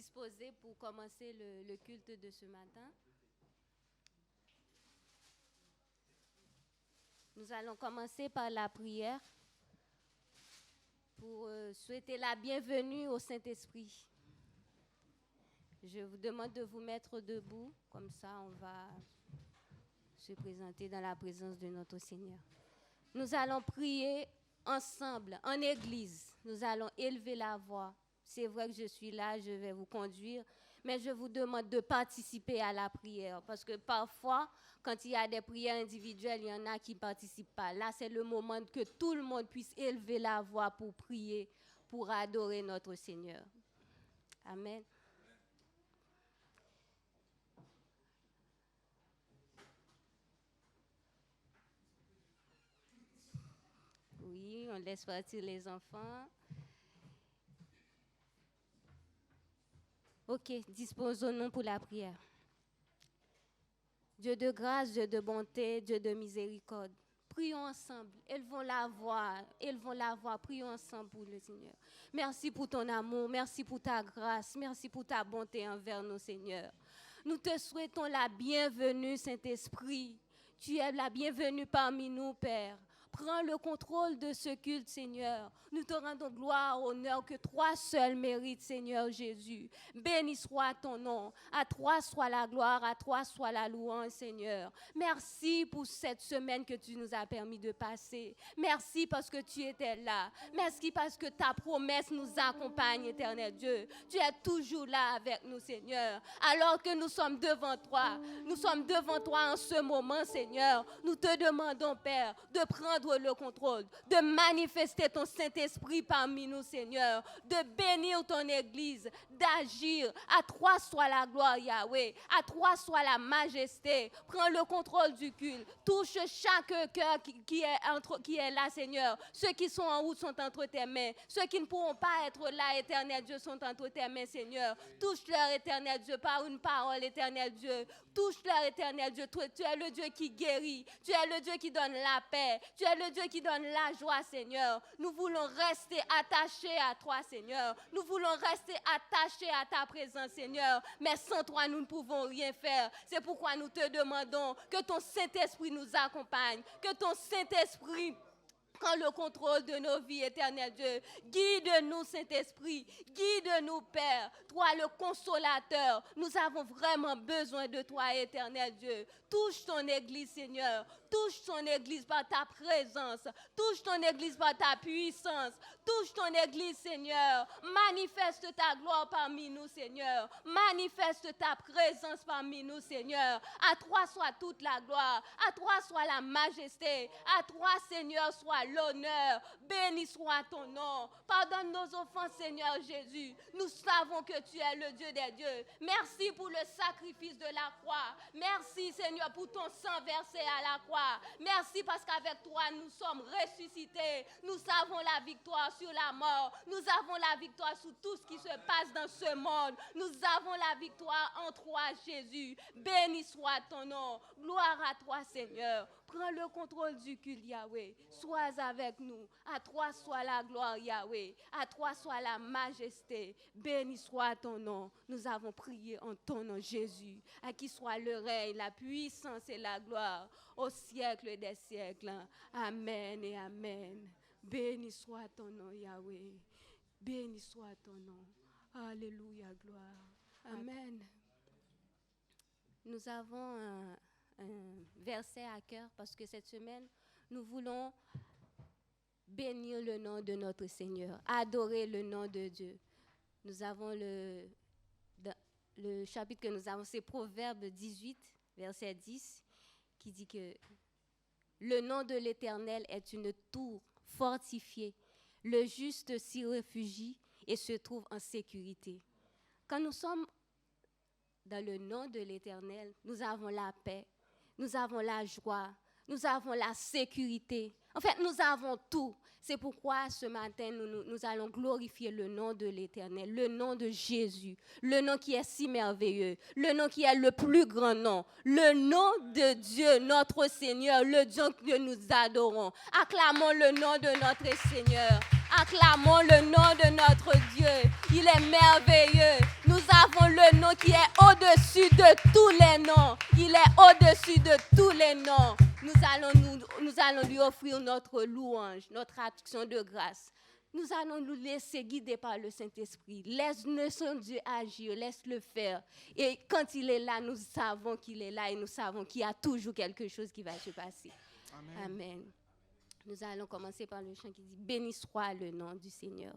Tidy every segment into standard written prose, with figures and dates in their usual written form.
disposer pour commencer le culte de ce matin. Nous allons commencer par la prière pour souhaiter la bienvenue au Saint-Esprit. Je vous demande de vous mettre debout, comme ça on va se présenter dans la présence de notre Seigneur. Nous allons prier ensemble, en église. Nous allons élever la voix. C'est vrai que je suis là, je vais vous conduire, mais je vous demande de participer à la prière, parce que parfois, quand il y a des prières individuelles, il y en a qui ne participent pas. Là, c'est le moment que tout le monde puisse élever la voix pour prier, pour adorer notre Seigneur. Amen. Oui, on laisse partir les enfants. Ok, disposons-nous pour la prière. Dieu de grâce, Dieu de bonté, Dieu de miséricorde. Prions ensemble, élevons la voix, prions ensemble pour le Seigneur. Merci pour ton amour, merci pour ta grâce, merci pour ta bonté envers nous, Seigneur. Nous te souhaitons la bienvenue, Saint-Esprit. Tu es la bienvenue parmi nous, Père. Prends le contrôle de ce culte, Seigneur. Nous te rendons gloire, honneur, que toi seul mérites, Seigneur Jésus. Béni soit ton nom. À toi soit la gloire, à toi soit la louange, Seigneur. Merci pour cette semaine que tu nous as permis de passer. Merci parce que tu étais là. Merci parce que ta promesse nous accompagne, éternel Dieu. Tu es toujours là avec nous, Seigneur. Alors que nous sommes devant toi en ce moment, Seigneur. Nous te demandons, Père, de prendre le contrôle, de manifester ton Saint-Esprit parmi nous, Seigneur, de bénir ton Église, d'agir. À toi soit la gloire, Yahweh, à toi soit la majesté. Prends le contrôle du culte, touche chaque cœur qui est là, Seigneur. Ceux qui sont en route sont entre tes mains, ceux qui ne pourront pas être là, éternel Dieu, sont entre tes mains, Seigneur. Touche-leur, éternel Dieu, par une parole, éternel Dieu. Touche-leur, éternel Dieu. Tu es le Dieu qui guérit, tu es le Dieu qui donne la paix, tu es le Dieu qui donne la joie, Seigneur. Nous voulons rester attachés à toi, Seigneur. Nous voulons rester attachés à ta présence, Seigneur. Mais sans toi, nous ne pouvons rien faire. C'est pourquoi nous te demandons que ton Saint-Esprit nous accompagne, que ton Saint-Esprit prends le contrôle de nos vies, éternel Dieu. Guide-nous, Saint-Esprit. Guide-nous, Père. Toi, le consolateur. Nous avons vraiment besoin de toi, éternel Dieu. Touche ton Église, Seigneur. Touche ton Église par ta présence. Touche ton Église par ta puissance. Touche ton Église, Seigneur. Manifeste ta gloire parmi nous, Seigneur. Manifeste ta présence parmi nous, Seigneur. À toi soit toute la gloire. À toi soit la majesté. À toi, Seigneur, soit l'honneur. Béni soit ton nom. Pardonne nos offenses, Seigneur Jésus. Nous savons que tu es le Dieu des dieux. Merci pour le sacrifice de la croix. Merci, Seigneur, pour ton sang versé à la croix. Merci parce qu'avec toi, nous sommes ressuscités. Nous avons la victoire sur la mort. Nous avons la victoire sur tout ce qui se passe dans ce monde. Nous avons la victoire en toi, Jésus. Béni soit ton nom. Gloire à toi, Seigneur. Prends le contrôle du culte, Yahweh. Sois avec nous. À toi soit la gloire, Yahweh. À toi soit la majesté. Béni soit ton nom. Nous avons prié en ton nom, Jésus. À qui soit le règne, la puissance et la gloire au siècle des siècles. Amen et amen. Béni soit ton nom, Yahweh. Béni soit ton nom. Alléluia, gloire. Amen. Nous avons un verset à cœur parce que cette semaine, nous voulons bénir le nom de notre Seigneur, adorer le nom de Dieu. Nous avons le chapitre que nous avons, c'est Proverbe 18, verset 10, qui dit que le nom de l'Éternel est une tour fortifiée. Le juste s'y réfugie et se trouve en sécurité. Quand nous sommes dans le nom de l'Éternel, nous avons la paix, nous avons la joie, nous avons la sécurité. En fait, nous avons tout. C'est pourquoi ce matin, nous allons glorifier le nom de l'Éternel, le nom de Jésus, le nom qui est si merveilleux, le nom qui est le plus grand nom, le nom de Dieu, notre Seigneur, le Dieu que nous adorons. Acclamons le nom de notre Seigneur. Acclamons le nom de notre Dieu. Il est merveilleux. Nous avons le nom qui est au-dessus de tous les noms. Il est au-dessus de tous les noms. Nous allons lui offrir notre louange, notre action de grâce. Nous allons nous laisser guider par le Saint-Esprit. Laisse notre Dieu agir, laisse-le faire. Et quand il est là, nous savons qu'il est là et nous savons qu'il y a toujours quelque chose qui va se passer. Amen. Amen. Nous allons commencer par le chant qui dit « Béni soit le nom du Seigneur ».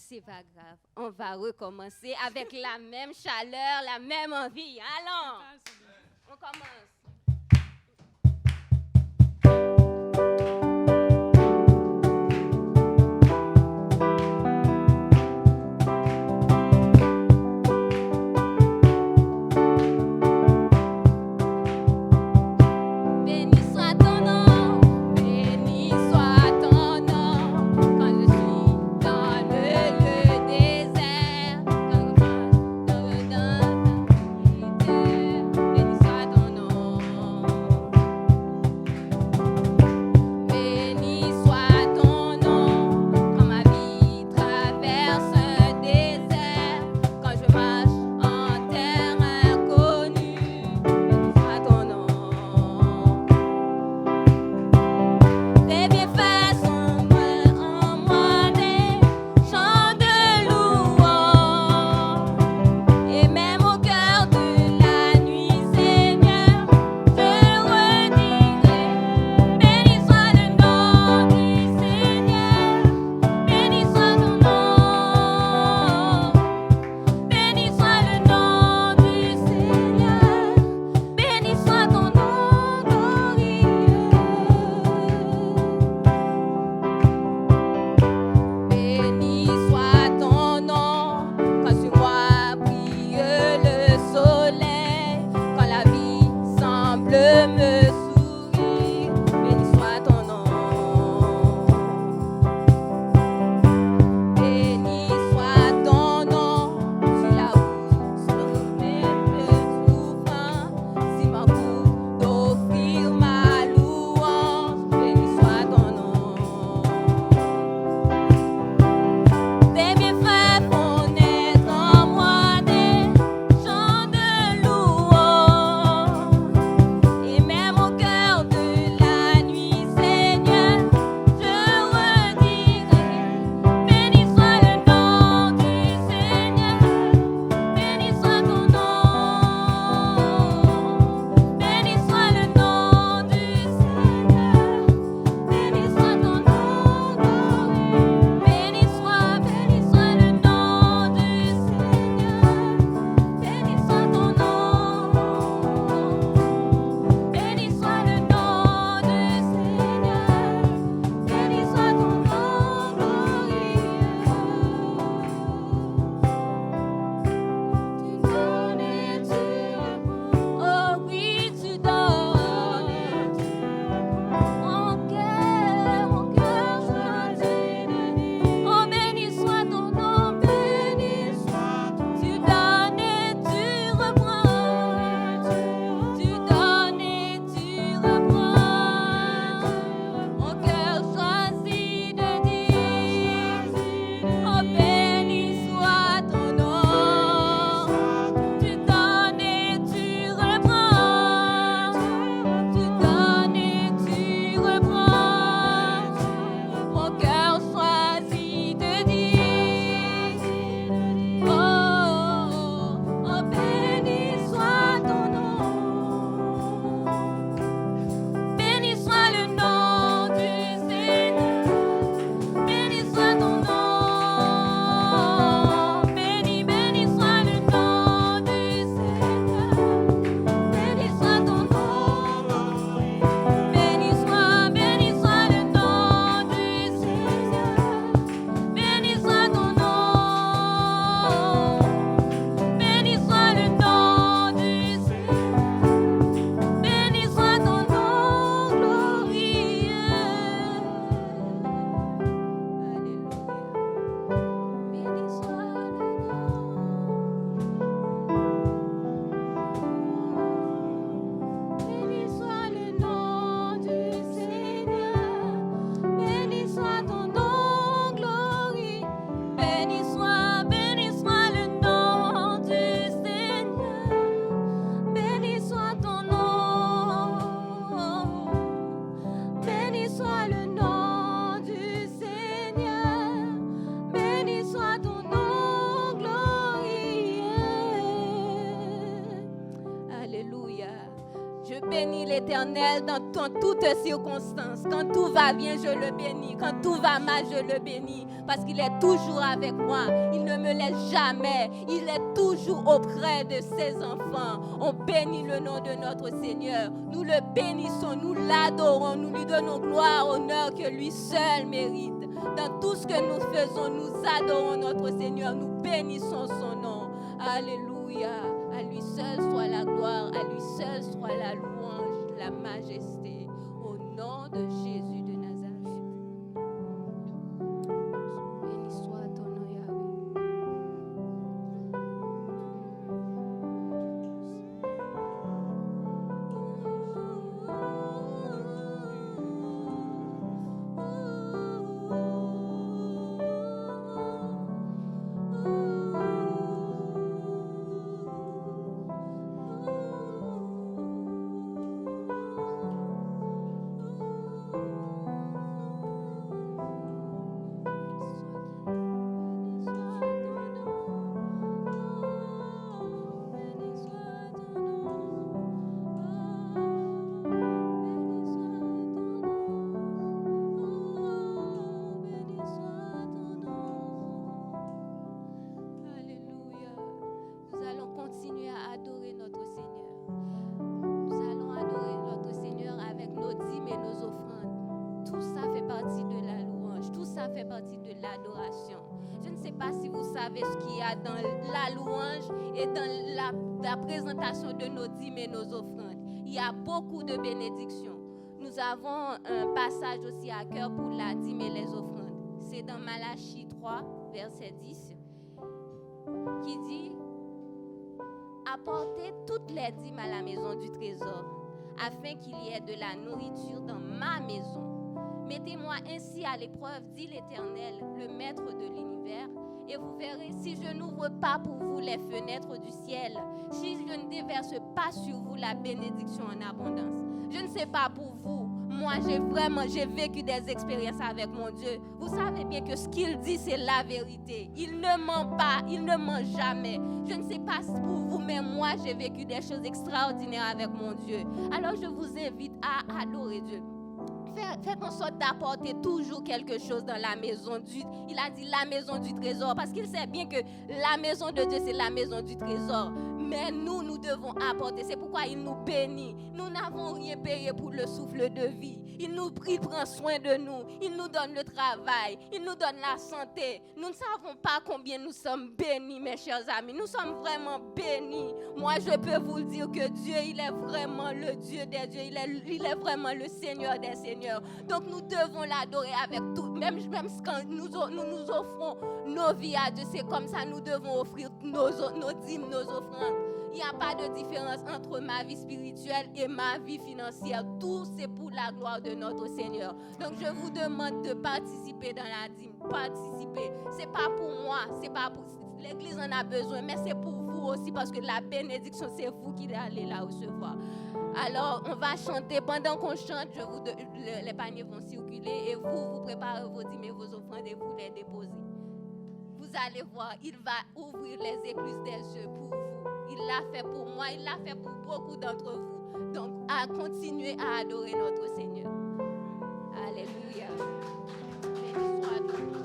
C'est pas grave. On va recommencer avec la même chaleur, la même envie. Allons. On commence. Béni soit ton nom. bénis l'Éternel dans toutes circonstances. Quand tout va bien, je le bénis. Quand tout va mal, je le bénis. Parce qu'il est toujours avec moi. Il ne me laisse jamais. Il est toujours auprès de ses enfants. On bénit le nom de notre Seigneur. Nous le bénissons, nous l'adorons, nous lui donnons gloire, honneur que lui seul mérite. Dans tout ce que nous faisons, nous adorons notre Seigneur. Nous bénissons son nom. Alléluia. À lui seul soit la gloire, à lui seul soit la louange, la majesté, au nom de Jésus de Nazareth. Béni soit ton nom, Yahweh. Ce qu'il y a dans la louange et dans la présentation de nos dîmes et nos offrandes. Il y a beaucoup de bénédictions. Nous avons un passage aussi à cœur pour la dîme et les offrandes. C'est dans Malachie 3, verset 10, qui dit « Apportez toutes les dîmes à la maison du trésor, afin qu'il y ait de la nourriture dans ma maison. Mettez-moi ainsi à l'épreuve, dit l'Éternel, le maître de l'univers, et vous verrez si je n'ouvre pas pour vous les fenêtres du ciel, si je ne déverse pas sur vous la bénédiction en abondance. » Je ne sais pas pour vous, moi j'ai vécu des expériences avec mon Dieu. Vous savez bien que ce qu'il dit, c'est la vérité. Il ne ment pas, il ne ment jamais. Je ne sais pas pour vous, mais moi j'ai vécu des choses extraordinaires avec mon Dieu. Alors je vous invite à adorer Dieu. Faites en sorte d'apporter toujours quelque chose dans la maison du... Il a dit la maison du trésor, parce qu'il sait bien que la maison de Dieu, c'est la maison du trésor. Mais nous devons apporter. C'est pourquoi il nous bénit. Nous n'avons rien payé pour le souffle de vie. Il prend soin de nous. Il nous donne le travail. Il nous donne la santé. Nous ne savons pas combien nous sommes bénis, mes chers amis. Nous sommes vraiment bénis. Moi, je peux vous dire que Dieu, il est vraiment le Dieu des dieux. Il est vraiment le Seigneur des seigneurs. Donc, nous devons l'adorer avec tout. Même quand nous offrons nos vies à Dieu, c'est comme ça nous devons offrir nos dîmes, nos offrandes. Il n'y a pas de différence entre ma vie spirituelle et ma vie financière. Tout, c'est pour la gloire de notre Seigneur. Donc, je vous demande de participer dans la dîme. Participer. Ce n'est pas pour moi, c'est pas pour... L'Église en a besoin, mais c'est pour vous aussi parce que la bénédiction, c'est vous qui allez la recevoir. Alors, on va chanter. Pendant qu'on chante, les paniers vont circuler et vous préparez vos dîmes et vos offrandes et vous les déposez. Vous allez voir, il va ouvrir les écluses des yeux pour vous. Il l'a fait pour moi, il l'a fait pour beaucoup d'entre vous. Donc, à continuer à adorer notre Seigneur. Alléluia. Béni soit-il.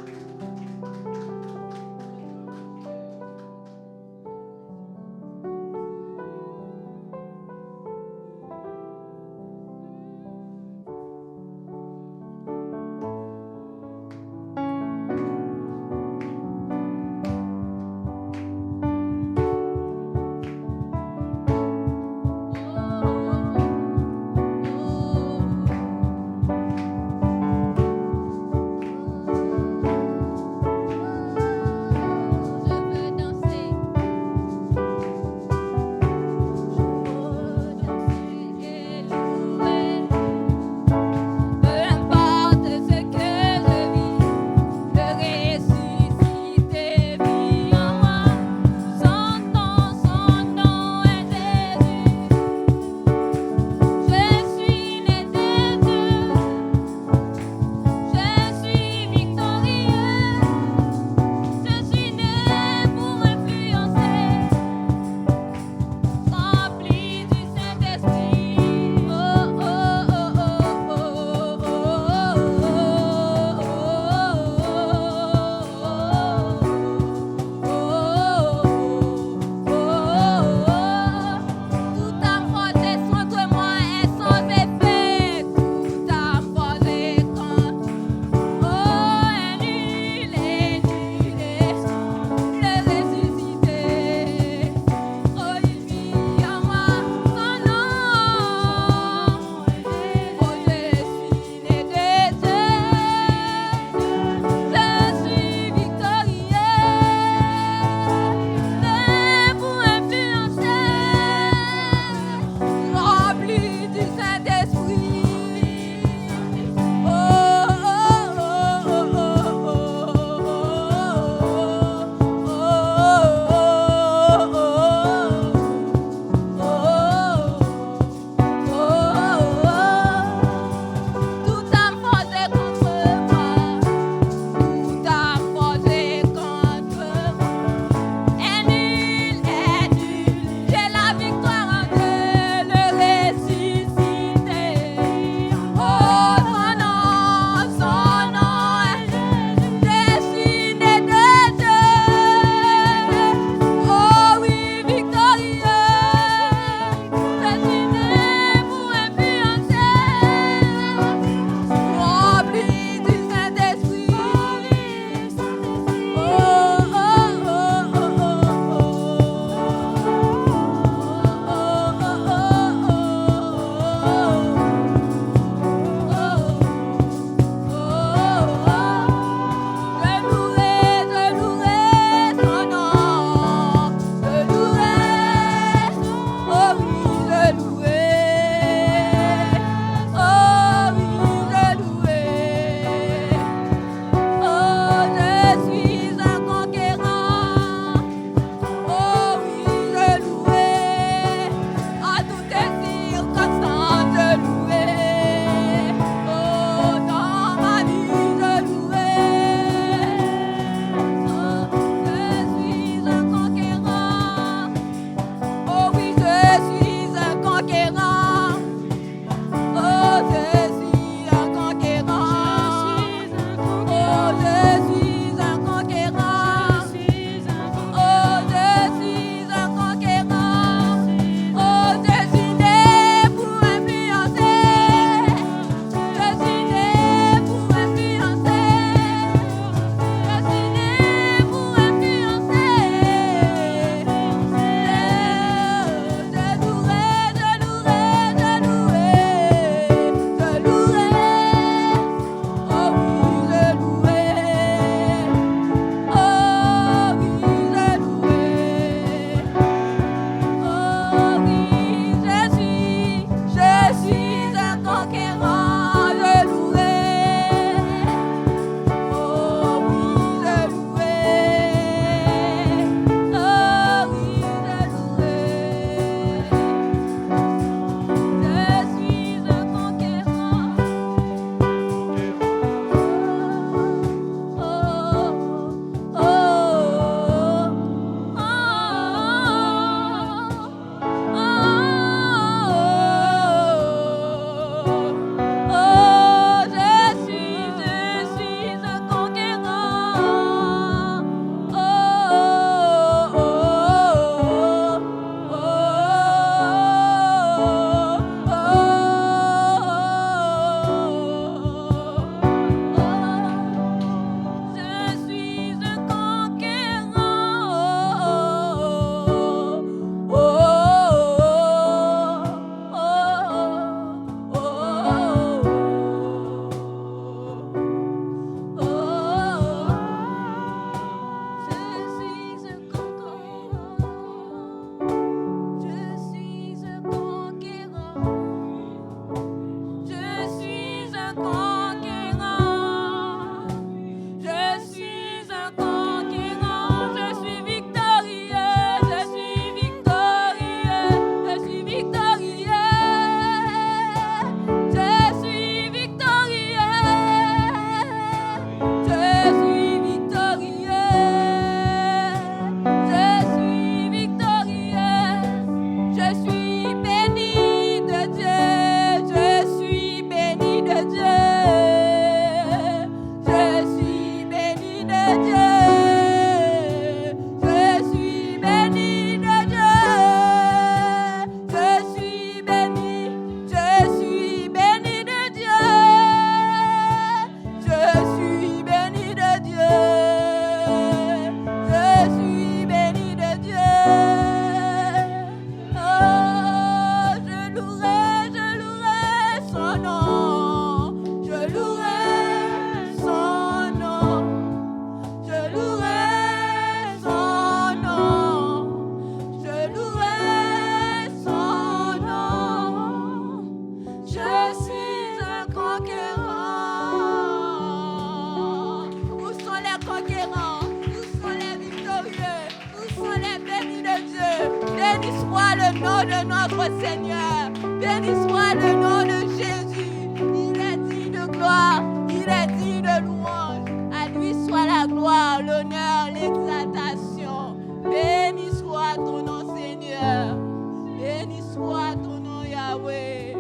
conquérants? Où sont les conquérants? Où sont les victorieux? Où sont les bénis de Dieu? Béni soit le nom de notre Seigneur. Béni soit le nom de Jésus. Il est digne de gloire. Il est digne de louange. À lui soit la gloire, l'honneur, l'exaltation. Béni soit ton nom, Seigneur. Béni soit ton nom, Yahweh.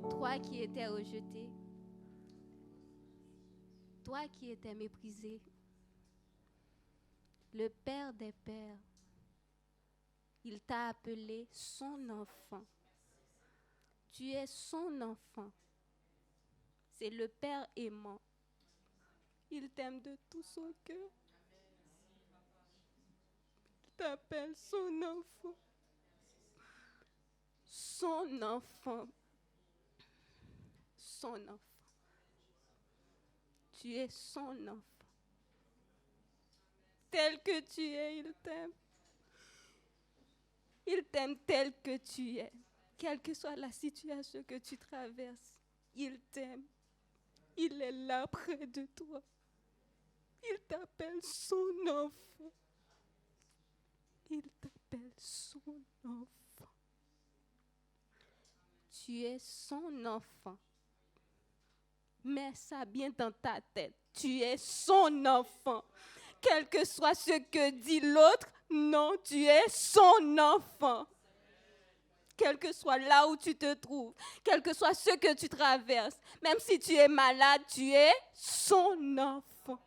Toi qui étais rejeté, toi qui étais méprisé, le Père des Pères, il t'a appelé son enfant. Tu es son enfant. C'est le Père aimant. Il t'aime de tout son cœur. Il t'appelle son enfant. Son enfant. Son enfant. Tu es son enfant. Tel que tu es, il t'aime. Il t'aime tel que tu es. Quelle que soit la situation que tu traverses, il t'aime. Il est là près de toi. Il t'appelle son enfant. Il t'appelle son enfant. Tu es son enfant. Mets ça bien dans ta tête. Tu es son enfant. Quel que soit ce que dit l'autre, non, tu es son enfant. Quel que soit là où tu te trouves, quel que soit ce que tu traverses, même si tu es malade, tu es son enfant.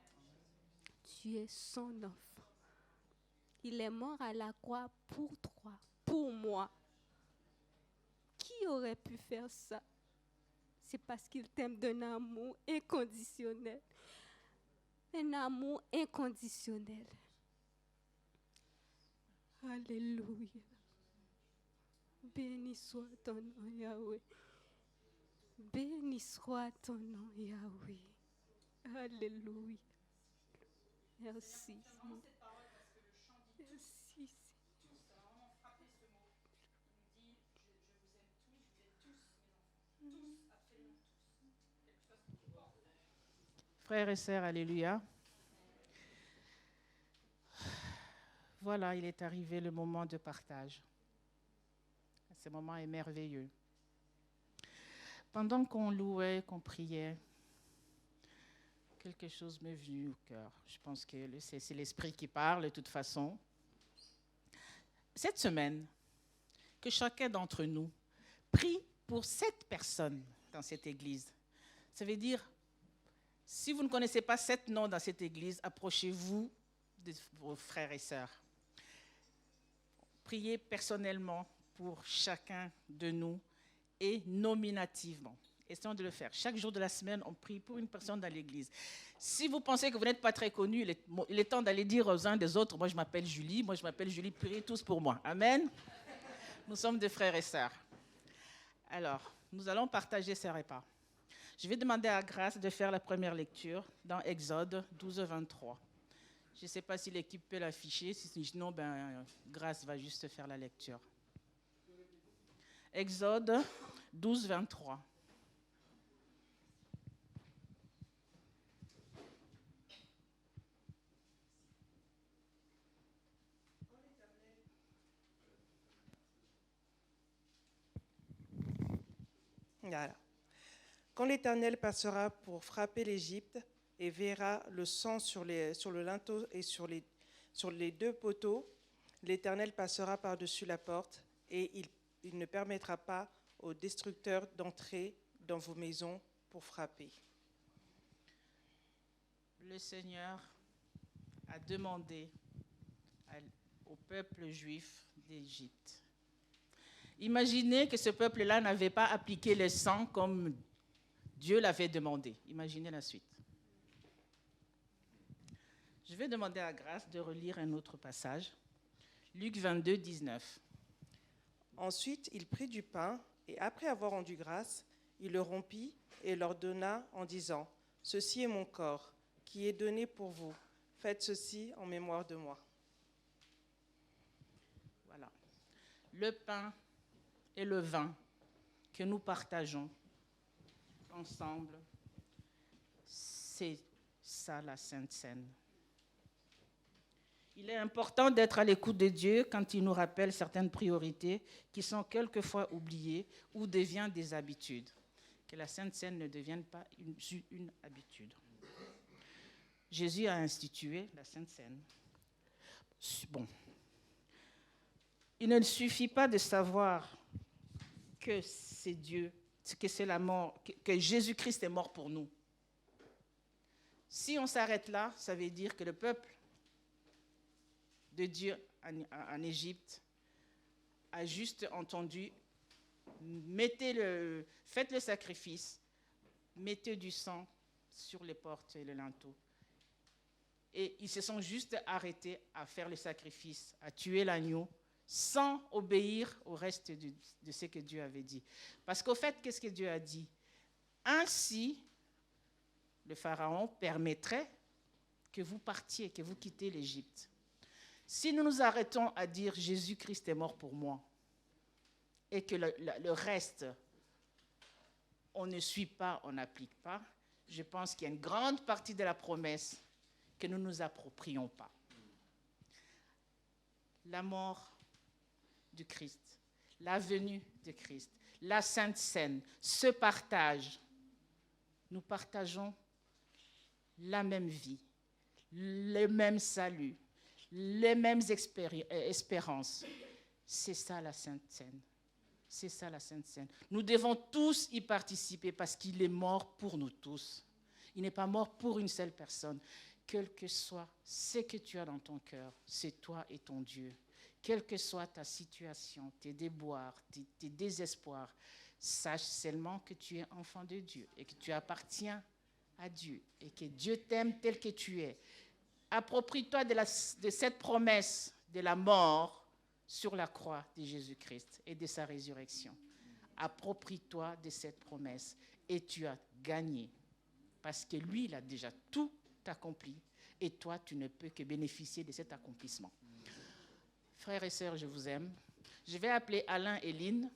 Tu es son enfant. Il est mort à la croix pour toi, pour moi. Qui aurait pu faire ça? C'est parce qu'il t'aime d'un amour inconditionnel. Un amour inconditionnel. Alléluia. Béni soit ton nom, Yahweh. Béni soit ton nom, Yahweh. Alléluia. Merci. Merci. Frères et sœurs, alléluia. Voilà, il est arrivé le moment de partage. Ce moment est merveilleux. Pendant qu'on louait, qu'on priait, quelque chose m'est venu au cœur. Je pense que c'est l'Esprit qui parle de toute façon. Cette semaine, que chacun d'entre nous prie pour 7 personnes dans cette église. Ça veut dire, si vous ne connaissez pas 7 noms dans cette église, approchez-vous de vos frères et sœurs. Priez personnellement pour chacun de nous et nominativement. Essayons de le faire. Chaque jour de la semaine, on prie pour une personne dans l'église. Si vous pensez que vous n'êtes pas très connu, il est temps d'aller dire aux uns des autres, moi je m'appelle Julie, priez tous pour moi. Amen. Nous sommes des frères et sœurs. Alors, nous allons partager ces repas. Je vais demander à Grâce de faire la première lecture dans Exode 12, 23. Je ne sais pas si l'équipe peut l'afficher, sinon Grâce va juste faire la lecture. Exode 12, 23. Voilà. Quand l'Éternel passera pour frapper l'Égypte et verra le sang sur le linteau et sur les 2 poteaux, l'Éternel passera par-dessus la porte et il ne permettra pas aux destructeurs d'entrer dans vos maisons pour frapper. Le Seigneur a demandé au peuple juif d'Égypte. Imaginez que ce peuple-là n'avait pas appliqué le sang comme Dieu l'avait demandé. Imaginez la suite. Je vais demander à Grâce de relire un autre passage. Luc 22, 19. Ensuite, il prit du pain et après avoir rendu grâce, il le rompit et leur donna en disant : « Ceci est mon corps qui est donné pour vous. Faites ceci en mémoire de moi. » Voilà. Le pain et le vin que nous partageons ensemble, c'est ça la Sainte Seine. Il est important d'être à l'écoute de Dieu quand il nous rappelle certaines priorités qui sont quelquefois oubliées ou deviennent des habitudes. Que la Sainte Seine ne devienne pas une habitude. Jésus a institué la Sainte Seine. Bon. Il ne suffit pas de savoir que c'est Dieu, que c'est la mort, que Jésus-Christ est mort pour nous. Si on s'arrête là, ça veut dire que le peuple de Dieu en Égypte a juste entendu, faites le sacrifice, mettez du sang sur les portes et le linteau. Et ils se sont juste arrêtés à faire le sacrifice, à tuer l'agneau, sans obéir au reste de ce que Dieu avait dit. Parce qu'au fait, qu'est-ce que Dieu a dit ? Ainsi, le Pharaon permettrait que vous partiez, que vous quittiez l'Égypte. Si nous nous arrêtons à dire « Jésus-Christ est mort pour moi » et que le reste, on ne suit pas, on n'applique pas, je pense qu'il y a une grande partie de la promesse que nous ne nous approprions pas. La mort du Christ, la venue de Christ, la Sainte Seine, ce partage, nous partageons la même vie, le même salut, les mêmes espérances. C'est ça la Sainte Seine. C'est ça la Sainte Seine. Nous devons tous y participer parce qu'il est mort pour nous tous. Il n'est pas mort pour une seule personne. Quel que soit ce que tu as dans ton cœur, c'est toi et ton Dieu. Quelle que soit ta situation, tes déboires, tes désespoirs, sache seulement que tu es enfant de Dieu et que tu appartiens à Dieu et que Dieu t'aime tel que tu es. Approprie-toi de cette promesse de la mort sur la croix de Jésus-Christ et de sa résurrection. Approprie-toi de cette promesse et tu as gagné parce que lui, il a déjà tout accompli et toi, tu ne peux que bénéficier de cet accomplissement. Frères et sœurs, je vous aime. Je vais appeler Alain et Lynn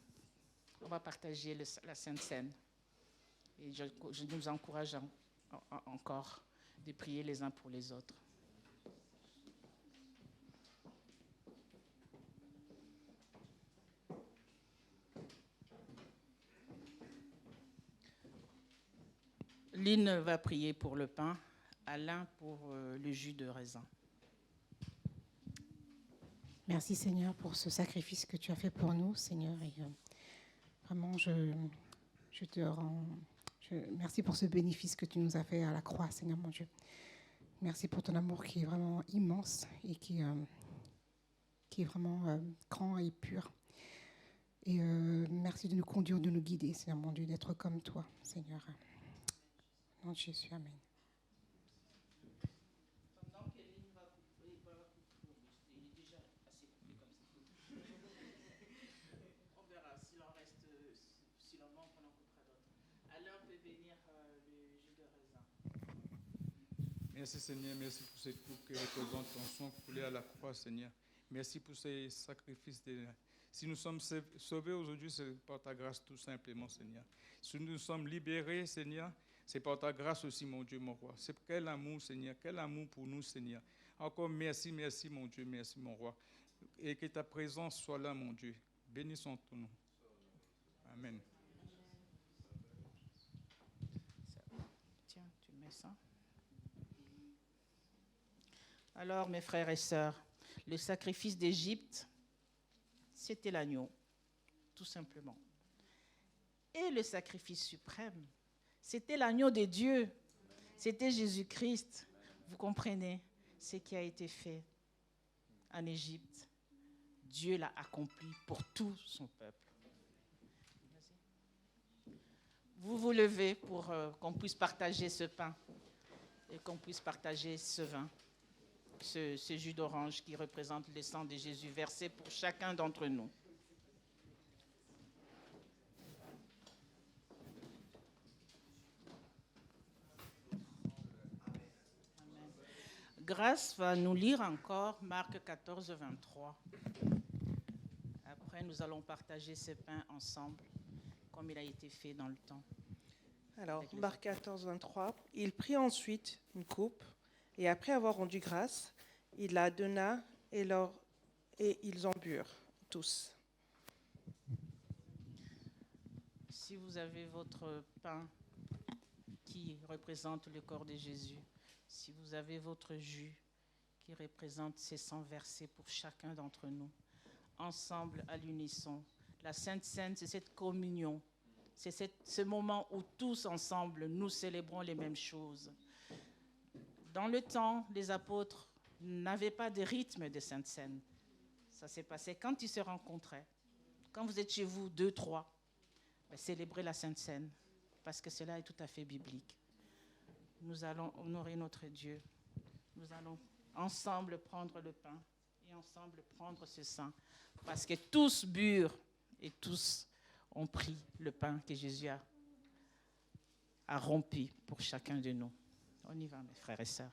On va partager la Sainte Seine. Et je nous encourage encore de prier les uns pour les autres. Lynn va prier pour le pain, Alain pour le jus de raisin. Merci Seigneur pour ce sacrifice que tu as fait pour nous, Seigneur. Et vraiment, je te rends... merci pour ce bénéfice que tu nous as fait à la croix, Seigneur mon Dieu. Merci pour ton amour qui est vraiment immense et qui est vraiment grand et pur. Et merci de nous conduire, de nous guider, Seigneur mon Dieu, d'être comme toi, Seigneur. Au nom de Jésus, amen. On verra s'il en reste, s'il en manque, on en coupera d'autres. Alain peut bénir le jus de raisin. Merci Seigneur, merci pour cette coupe qui représente ton sang coulé à la croix, Seigneur. Merci pour ces sacrifices. Si nous sommes sauvés aujourd'hui, c'est par ta grâce tout simplement, Seigneur. Si nous sommes libérés, Seigneur, c'est par ta grâce aussi, mon Dieu, mon roi. C'est quel amour, Seigneur, quel amour pour nous, Seigneur. Encore merci, merci, mon Dieu, merci, mon roi. Et que ta présence soit là, mon Dieu. Bénissons ton nom. Amen. Tiens, tu mets ça. Alors, mes frères et sœurs, le sacrifice d'Égypte, c'était l'agneau, tout simplement. Et le sacrifice suprême, c'était l'agneau de Dieu. C'était Jésus-Christ. Vous comprenez ce qui a été fait en Égypte. Dieu l'a accompli pour tout son peuple. Vous vous levez pour qu'on puisse partager ce pain et qu'on puisse partager ce vin, ce jus d'orange qui représente le sang de Jésus versé pour chacun d'entre nous. Grâce va nous lire encore Marc 14, 23. Après, nous allons partager ce pain ensemble, comme il a été fait dans le temps. Alors, Marc 14, 23. Il prit ensuite une coupe, et après avoir rendu grâce, il la donna, et ils en burent tous. Si vous avez votre pain qui représente le corps de Jésus, si vous avez votre jus qui représente ses sangs versés pour chacun d'entre nous, ensemble à l'unisson, la Sainte Seine, c'est cette communion, c'est ce moment où tous ensemble, nous célébrons les mêmes choses. Dans le temps, les apôtres n'avaient pas de rythme de Sainte Seine. Ça s'est passé quand ils se rencontraient. Quand vous êtes chez vous, 2, 3, célébrez la Sainte Seine, parce que cela est tout à fait biblique. Nous allons honorer notre Dieu. Nous allons ensemble prendre le pain et ensemble prendre ce sang, parce que tous burent et tous ont pris le pain que Jésus a rompu pour chacun de nous. On y va, mes frères et sœurs.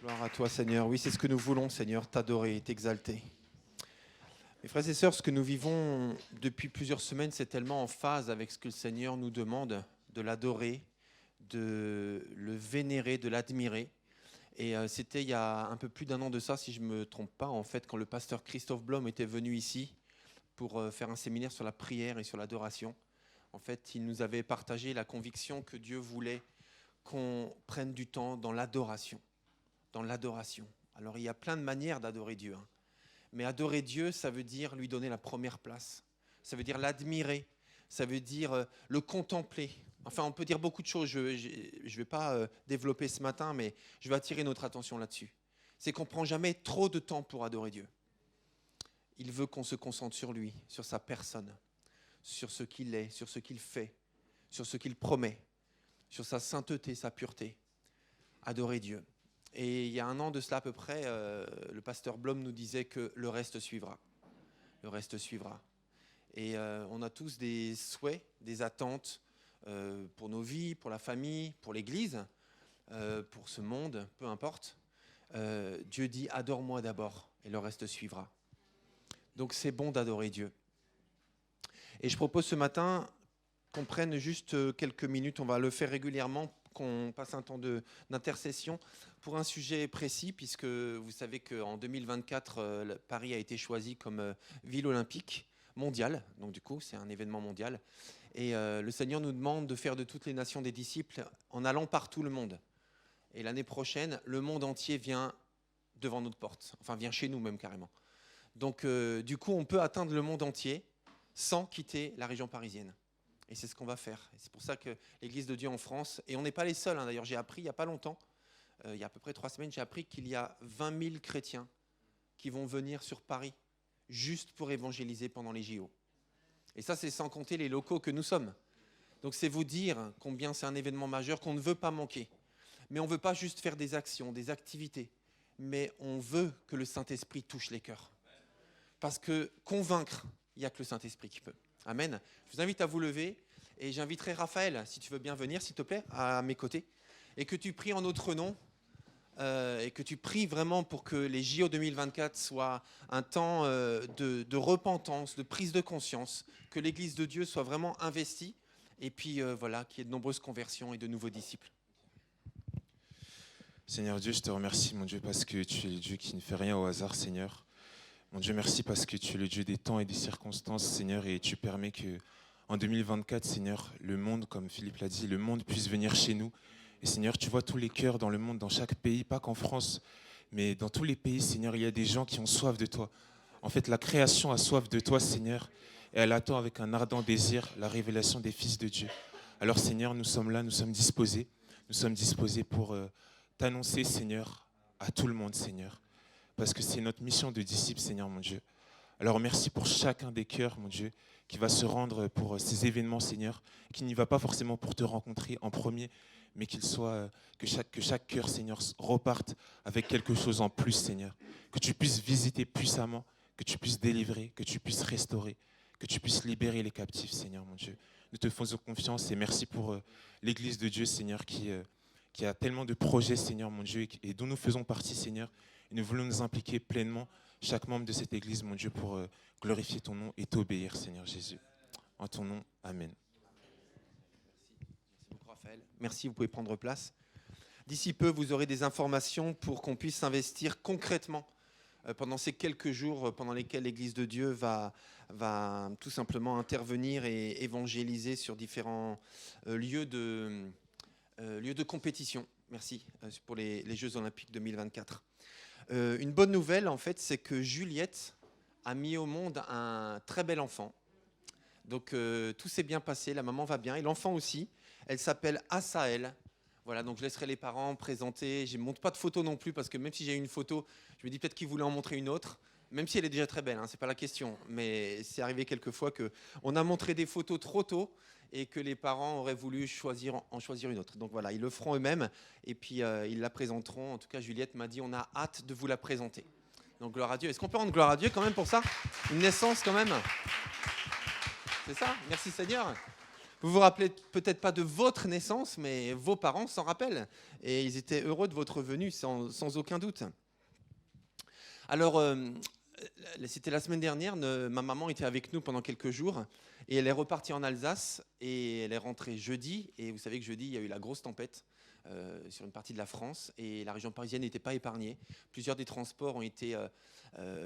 Gloire à toi, Seigneur. Oui, c'est ce que nous voulons, Seigneur, t'adorer, t'exalter. Mes frères et sœurs, ce que nous vivons depuis plusieurs semaines, c'est tellement en phase avec ce que le Seigneur nous demande, de l'adorer, de le vénérer, de l'admirer. Et c'était il y a un peu plus d'un an de ça, si je ne me trompe pas, en fait, quand le pasteur Christophe Blom était venu ici pour faire un séminaire sur la prière et sur l'adoration. En fait, il nous avait partagé la conviction que Dieu voulait qu'on prenne du temps dans l'adoration. Dans l'adoration. Alors, il y a plein de manières d'adorer Dieu. Hein. Mais adorer Dieu, ça veut dire lui donner la première place. Ça veut dire l'admirer. Ça veut dire le contempler. Enfin, on peut dire beaucoup de choses. Je ne vais pas développer ce matin, mais je vais attirer notre attention là-dessus. C'est qu'on ne prend jamais trop de temps pour adorer Dieu. Il veut qu'on se concentre sur lui, sur sa personne, sur ce qu'il est, sur ce qu'il fait, sur ce qu'il promet, sur sa sainteté, sa pureté. Adorer Dieu. Et il y a un an de cela à peu près, le pasteur Blom nous disait que le reste suivra. Le reste suivra. Et on a tous des souhaits, des attentes pour nos vies, pour la famille, pour l'Église, pour ce monde, peu importe. Dieu dit « adore-moi d'abord et le reste suivra ». Donc c'est bon d'adorer Dieu. Et je propose ce matin qu'on prenne juste quelques minutes, on va le faire régulièrement, qu'on passe un temps d'intercession pour un sujet précis, puisque vous savez qu'en 2024, Paris a été choisi comme ville olympique mondiale, donc du coup c'est un événement mondial. Et le Seigneur nous demande de faire de toutes les nations des disciples en allant par tout le monde. Et l'année prochaine, le monde entier vient devant notre porte, enfin vient chez nous même carrément. Donc du coup, on peut atteindre le monde entier sans quitter la région parisienne. Et c'est ce qu'on va faire. Et c'est pour ça que l'Église de Dieu en France, et on n'est pas les seuls, hein, d'ailleurs j'ai appris il n'y a pas longtemps, il y a à peu près 3 semaines, j'ai appris qu'il y a 20 000 chrétiens qui vont venir sur Paris juste pour évangéliser pendant les JO. Et ça, c'est sans compter les locaux que nous sommes. Donc c'est vous dire combien c'est un événement majeur qu'on ne veut pas manquer. Mais on ne veut pas juste faire des actions, des activités, mais on veut que le Saint-Esprit touche les cœurs. Parce que convaincre, il n'y a que le Saint-Esprit qui peut. Amen. Je vous invite à vous lever et j'inviterai Raphaël, si tu veux bien venir, s'il te plaît, à mes côtés. Et que tu pries en notre nom et que tu pries vraiment pour que les JO 2024 soient un temps de repentance, de prise de conscience, que l'Église de Dieu soit vraiment investie et puis voilà, qu'il y ait de nombreuses conversions et de nouveaux disciples. Seigneur Dieu, je te remercie, mon Dieu, parce que tu es le Dieu qui ne fait rien au hasard, Seigneur. Mon Dieu, merci parce que tu es le Dieu des temps et des circonstances, Seigneur, et tu permets que en 2024, Seigneur, le monde, comme Philippe l'a dit, le monde puisse venir chez nous. Et Seigneur, tu vois tous les cœurs dans le monde, dans chaque pays, pas qu'en France, mais dans tous les pays, Seigneur, il y a des gens qui ont soif de toi. En fait, la création a soif de toi, Seigneur, et elle attend avec un ardent désir la révélation des fils de Dieu. Alors, Seigneur, nous sommes là, nous sommes disposés pour t'annoncer, Seigneur, à tout le monde, Seigneur. Parce que c'est notre mission de disciple, Seigneur, mon Dieu. Alors merci pour chacun des cœurs, mon Dieu, qui va se rendre pour ces événements, Seigneur, qui n'y va pas forcément pour te rencontrer en premier, mais que chaque cœur, Seigneur, reparte avec quelque chose en plus, Seigneur. Que tu puisses visiter puissamment, que tu puisses délivrer, que tu puisses restaurer, que tu puisses libérer les captifs, Seigneur, mon Dieu. Nous te faisons confiance et merci pour l'Église de Dieu, Seigneur, qui a tellement de projets, Seigneur, mon Dieu, et dont nous faisons partie, Seigneur. Et nous voulons nous impliquer pleinement, chaque membre de cette Église, mon Dieu, pour glorifier ton nom et t'obéir, Seigneur Jésus. En ton nom, Amen. Merci beaucoup, Raphaël. Merci, vous pouvez prendre place. D'ici peu, vous aurez des informations pour qu'on puisse s'investir concrètement pendant ces quelques jours pendant lesquels l'Église de Dieu va tout simplement intervenir et évangéliser sur différents lieux de compétition. Merci pour les Jeux Olympiques 2024. Une bonne nouvelle, en fait, c'est que Juliette a mis au monde un très bel enfant. Donc, tout s'est bien passé, la maman va bien, et l'enfant aussi. Elle s'appelle Asaël. Voilà, donc je laisserai les parents présenter. Je ne montre pas de photo non plus, parce que même si j'ai une photo, je me dis peut-être qu'ils voulaient en montrer une autre, même si elle est déjà très belle, hein, ce n'est pas la question. Mais c'est arrivé quelquefois qu'on a montré des photos trop tôt, et que les parents auraient voulu en choisir une autre. Donc voilà, ils le feront eux-mêmes et puis ils la présenteront. En tout cas, Juliette m'a dit, on a hâte de vous la présenter. Donc gloire à Dieu. Est-ce qu'on peut rendre gloire à Dieu quand même pour ça? Une naissance quand même. C'est ça? Merci Seigneur. Vous Vous vous rappelez peut-être pas de votre naissance, mais vos parents s'en rappellent. Et ils étaient heureux de votre venue, sans aucun doute. Alors, c'était la semaine dernière, ma maman était avec nous pendant quelques jours. Et elle est repartie en Alsace et elle est rentrée jeudi. Et vous savez que jeudi, il y a eu la grosse tempête sur une partie de la France. Et la région parisienne n'était pas épargnée. Plusieurs des transports ont été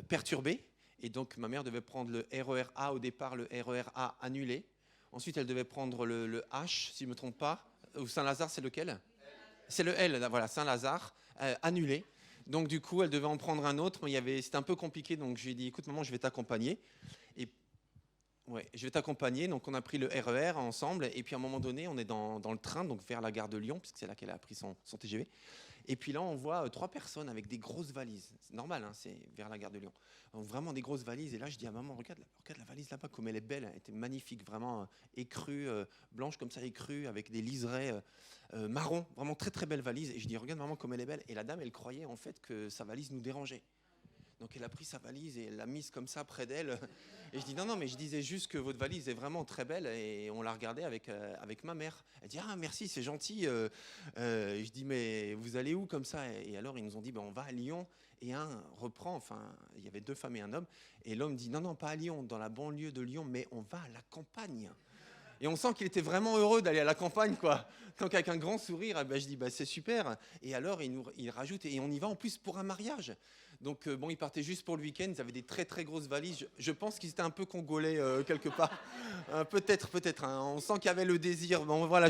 perturbés. Et donc, ma mère devait prendre le RER A au départ, le RER A annulé. Ensuite, elle devait prendre le H, si je ne me trompe pas. Ou Saint-Lazare, c'est lequel ? C'est le L, voilà, Saint-Lazare, annulé. Donc, du coup, elle devait en prendre un autre. Mais c'était un peu compliqué. Donc, je lui ai dit, écoute, maman, je vais t'accompagner. Et ouais, je vais t'accompagner. Donc, on a pris le RER ensemble. Et puis, à un moment donné, on est dans le train, donc vers la gare de Lyon, puisque c'est là qu'elle a pris son TGV. Et puis là, on voit 3 personnes avec des grosses valises. C'est normal, hein, c'est vers la gare de Lyon. Donc, vraiment des grosses valises. Et là, je dis à maman, regarde la valise là-bas, comme elle est belle. Elle était magnifique, vraiment écrue, blanche comme ça, écrue, avec des liserés marron. Vraiment très, très belle valise. Et je dis, regarde maman, comme elle est belle. Et la dame, elle croyait en fait que sa valise nous dérangeait. Donc, elle a pris sa valise et elle l'a mise comme ça près d'elle. Et je dis, non, mais je disais juste que votre valise est vraiment très belle. Et on l'a regardée avec ma mère. Elle dit, ah, merci, c'est gentil. Je dis, mais vous allez où comme ça ? Et alors, ils nous ont dit, on va à Lyon. Et un reprend, enfin, il y avait 2 femmes et un homme. Et l'homme dit, non, pas à Lyon, dans la banlieue de Lyon, mais on va à la campagne. Et on sent qu'il était vraiment heureux d'aller à la campagne, quoi. Donc, avec un grand sourire, je dis, c'est super. Et alors, il rajoute, et on y va en plus pour un mariage. Donc, ils partaient juste pour le week-end. Ils avaient des très, très grosses valises. Je pense qu'ils étaient un peu congolais, quelque part. Peut-être. Hein. On sent qu'il y avait le désir. Bon, voilà,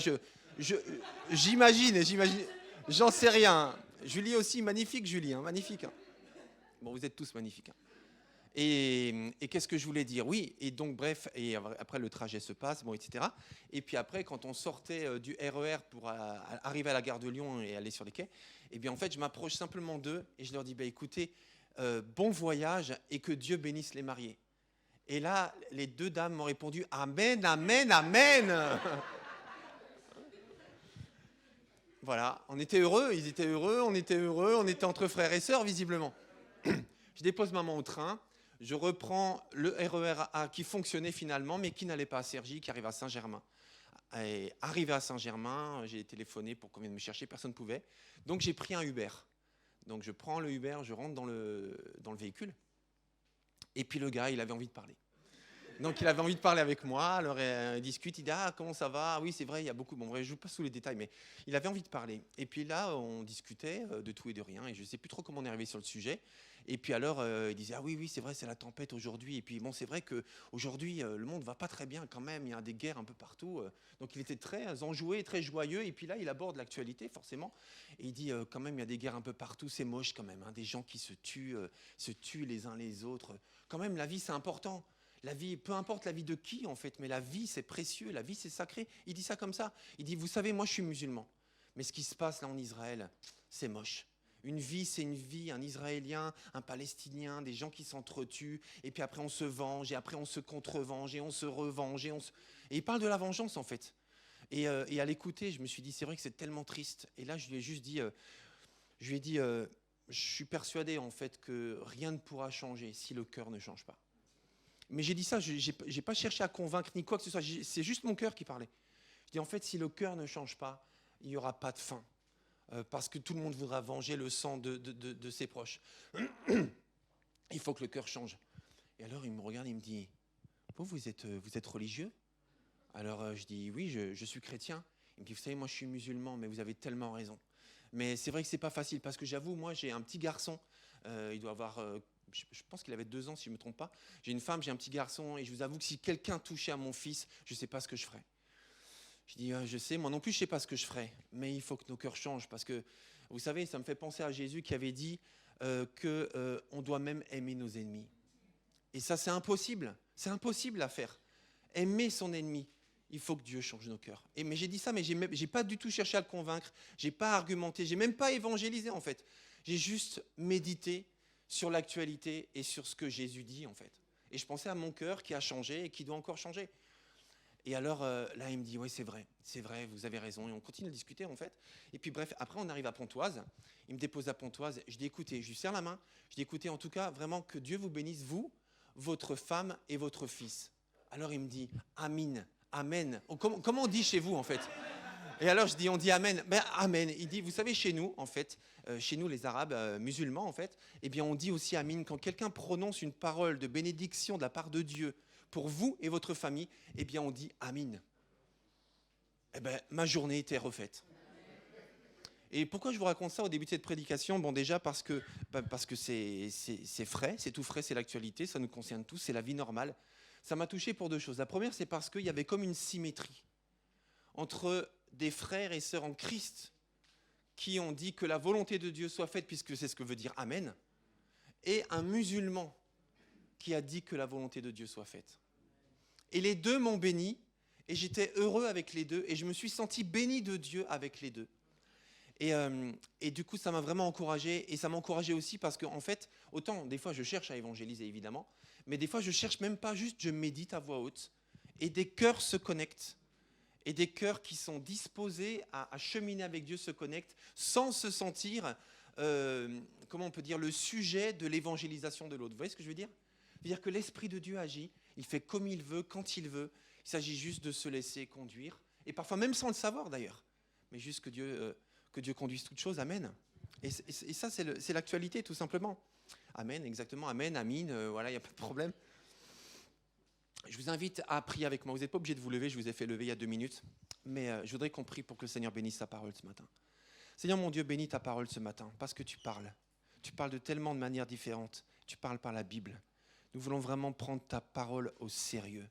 j'imagine. J'en sais rien. Julie aussi, magnifique, Julie. Hein, magnifique. Hein. Bon, vous êtes tous magnifiques. Hein. Et qu'est-ce que je voulais dire ? Oui, et donc, bref, et après, le trajet se passe, etc. Et puis après, quand on sortait du RER pour arriver à la gare de Lyon et aller sur les quais, eh bien, en fait, je m'approche simplement d'eux et je leur dis, écoutez, bon voyage et que Dieu bénisse les mariés. Et là, les 2 dames m'ont répondu, amen, amen, amen. Voilà, on était heureux, ils étaient heureux, on était entre frères et sœurs, visiblement. Je dépose maman au train. Je reprends le RER A qui fonctionnait finalement, mais qui n'allait pas à Cergy, qui arrive à Saint-Germain. Et arrivé à Saint-Germain, j'ai téléphoné pour qu'on vienne me chercher, personne ne pouvait. Donc j'ai pris un Uber. Donc je prends le Uber, je rentre dans le véhicule. Et puis le gars, il avait envie de parler. Donc il avait envie de parler avec moi, alors il discute, il dit « Ah, comment ça va ?» Ah oui, c'est vrai, il y a beaucoup... Bon, bref, je ne joue pas sous les détails, mais il avait envie de parler. Et puis là, on discutait de tout et de rien, et je ne sais plus trop comment on est arrivé sur le sujet. Et puis alors, il disait « Ah oui, c'est vrai, c'est la tempête aujourd'hui. » Et puis bon, c'est vrai qu'aujourd'hui, le monde ne va pas très bien quand même, il y a des guerres un peu partout. Donc il était très enjoué, très joyeux, et puis là, il aborde l'actualité, forcément. Et il dit « Quand même, il y a des guerres un peu partout, c'est moche quand même, hein, des gens qui se tuent les uns les autres. Quand même, la vie, c'est important. » La vie, peu importe la vie de qui en fait, mais la vie c'est précieux, la vie c'est sacré. Il dit ça comme ça. Il dit, vous savez, moi je suis musulman, mais ce qui se passe là en Israël, c'est moche. Une vie, c'est une vie, un Israélien, un Palestinien, des gens qui s'entretuent, et puis après on se venge, et après on se contre-venge, et on se revenge, et il parle de la vengeance en fait. Et à l'écouter, je me suis dit, c'est vrai que c'est tellement triste. Et là, je lui ai juste dit, je suis persuadé en fait que rien ne pourra changer si le cœur ne change pas. Mais j'ai dit ça, je n'ai pas cherché à convaincre ni quoi que ce soit, c'est juste mon cœur qui parlait. Je dis en fait, si le cœur ne change pas, il n'y aura pas de fin. Parce que tout le monde voudra venger le sang de ses proches. Il faut que le cœur change. Et alors il me regarde et il me dit, vous êtes religieux ? Alors je dis, oui, je suis chrétien. Il me dit, vous savez, moi je suis musulman, mais vous avez tellement raison. Mais c'est vrai que ce n'est pas facile, parce que j'avoue, moi j'ai un petit garçon, il doit avoir... je pense qu'il avait 2 ans, si je ne me trompe pas. J'ai une femme, j'ai un petit garçon, et je vous avoue que si quelqu'un touchait à mon fils, je ne sais pas ce que je ferais. Je dis, je sais, moi non plus, je ne sais pas ce que je ferais, mais il faut que nos cœurs changent, parce que, vous savez, ça me fait penser à Jésus qui avait dit qu'on doit même aimer nos ennemis. Et ça, c'est impossible à faire. Aimer son ennemi, il faut que Dieu change nos cœurs. Mais j'ai dit ça, mais je n'ai pas du tout cherché à le convaincre, je n'ai pas argumenté, je n'ai même pas évangélisé, en fait. J'ai juste médité sur l'actualité et sur ce que Jésus dit, en fait. Et je pensais à mon cœur qui a changé et qui doit encore changer. Et alors, là, il me dit, oui, c'est vrai, vous avez raison. Et on continue à discuter, en fait. Et puis, bref, après, on arrive à Pontoise. Il me dépose à Pontoise. Je dis, écoutez, je lui serre la main. Je dis, écoutez, en tout cas, vraiment, que Dieu vous bénisse, vous, votre femme et votre fils. Alors, il me dit, Amin, Amen. Comment on dit chez vous, en fait? Et alors, je dis, on dit Amen. Ben, Amen. Il dit, vous savez, chez nous, en fait, chez nous, les Arabes musulmans, en fait, eh bien, on dit aussi Amin. Quand quelqu'un prononce une parole de bénédiction de la part de Dieu pour vous et votre famille, eh bien, on dit Amin. Eh bien, ma journée était refaite. Et pourquoi je vous raconte ça au début de cette prédication? Bon, déjà parce que c'est frais, c'est tout frais, c'est l'actualité, ça nous concerne tous, c'est la vie normale. Ça m'a touché pour deux choses. La première, c'est parce qu'il y avait comme une symétrie entre des frères et sœurs en Christ qui ont dit que la volonté de Dieu soit faite, puisque c'est ce que veut dire Amen, et un musulman qui a dit que la volonté de Dieu soit faite. Et les deux m'ont béni, et j'étais heureux avec les deux, et je me suis senti béni de Dieu avec les deux. Et du coup, ça m'a vraiment encouragé, et ça m'a encouragé aussi parce qu'en fait, autant des fois je cherche à évangéliser évidemment, mais des fois je cherche même pas, juste je médite à voix haute, et des cœurs se connectent, et des cœurs qui sont disposés à cheminer avec Dieu se connectent sans se sentir, comment on peut dire, le sujet de l'évangélisation de l'autre. Vous voyez ce que je veux dire? C'est-à-dire que l'Esprit de Dieu agit, il fait comme il veut, quand il veut, il s'agit juste de se laisser conduire, et parfois même sans le savoir d'ailleurs, mais juste que Dieu conduise toutes choses, amen. Et ça, c'est l'actualité, tout simplement. Amen, exactement, amen, amin, voilà, il n'y a pas de problème. Je vous invite à prier avec moi. Vous n'êtes pas obligé de vous lever, je vous ai fait lever il y a 2 minutes, mais je voudrais qu'on prie pour que le Seigneur bénisse sa parole ce matin. Seigneur, mon Dieu, bénis ta parole ce matin, parce que tu parles. Tu parles de tellement de manières différentes. Tu parles par la Bible. Nous voulons vraiment prendre ta parole au sérieux.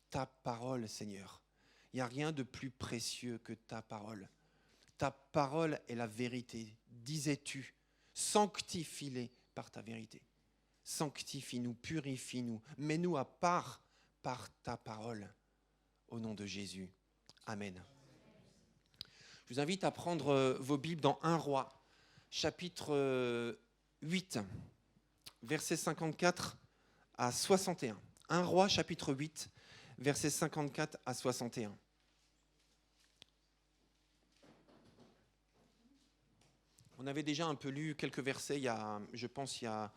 Ta parole, Seigneur. Il n'y a rien de plus précieux que ta parole. Ta parole est la vérité, disais-tu. Sanctifie-les par ta vérité. Sanctifie-nous, purifie-nous, mets-nous à part par ta parole. Au nom de Jésus. Amen. Je vous invite à prendre vos Bibles dans 1 Roi, chapitre 8, versets 54 à 61. 1 Roi, chapitre 8, versets 54 à 61. On avait déjà un peu lu quelques versets il y a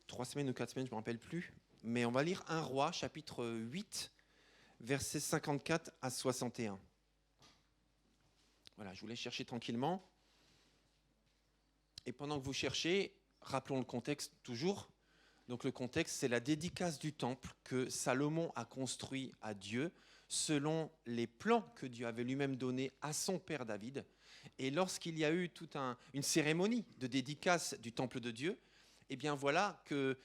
3 semaines ou 4 semaines, je ne me rappelle plus. Mais on va lire 1 Roi, chapitre 8, versets 54 à 61. Voilà, je vous laisse chercher tranquillement. Et pendant que vous cherchez, rappelons le contexte toujours. Donc le contexte, c'est la dédicace du temple que Salomon a construit à Dieu selon les plans que Dieu avait lui-même donnés à son père David. Et lorsqu'il y a eu toute une cérémonie de dédicace du temple de Dieu, eh bien voilà que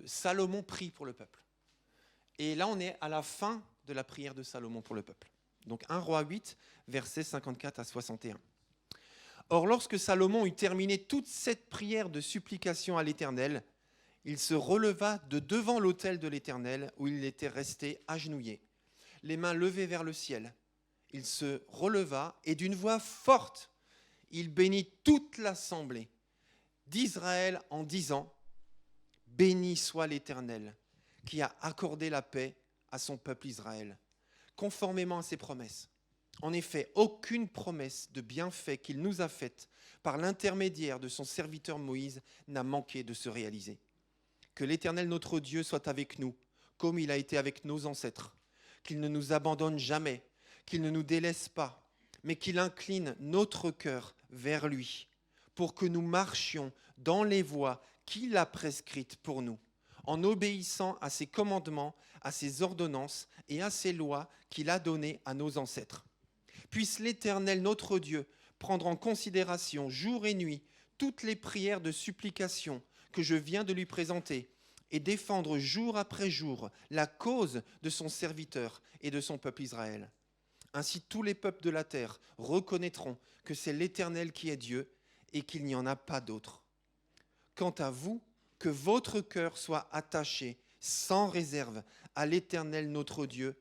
Salomon prie pour le peuple. Et là, on est à la fin de la prière de Salomon pour le peuple. Donc 1 Roi 8, versets 54 à 61. Or, lorsque Salomon eut terminé toute cette prière de supplication à l'Éternel, il se releva de devant l'autel de l'Éternel où il était resté agenouillé, les mains levées vers le ciel. Il se releva et d'une voix forte, il bénit toute l'assemblée d'Israël en disant « Béni soit l'Éternel qui a accordé la paix à son peuple Israël, conformément à ses promesses. En effet, aucune promesse de bienfait qu'il nous a faite par l'intermédiaire de son serviteur Moïse n'a manqué de se réaliser. Que l'Éternel notre Dieu soit avec nous, comme il a été avec nos ancêtres, qu'il ne nous abandonne jamais, qu'il ne nous délaisse pas, mais qu'il incline notre cœur vers lui, pour que nous marchions dans les voies qu'il a prescrites pour nous, en obéissant à ses commandements, à ses ordonnances et à ses lois qu'il a données à nos ancêtres. Puisse l'Éternel, notre Dieu, prendre en considération jour et nuit toutes les prières de supplication que je viens de lui présenter et défendre jour après jour la cause de son serviteur et de son peuple Israël. Ainsi tous les peuples de la terre reconnaîtront que c'est l'Éternel qui est Dieu et qu'il n'y en a pas d'autre. Quant à vous, que votre cœur soit attaché sans réserve à l'Éternel notre Dieu,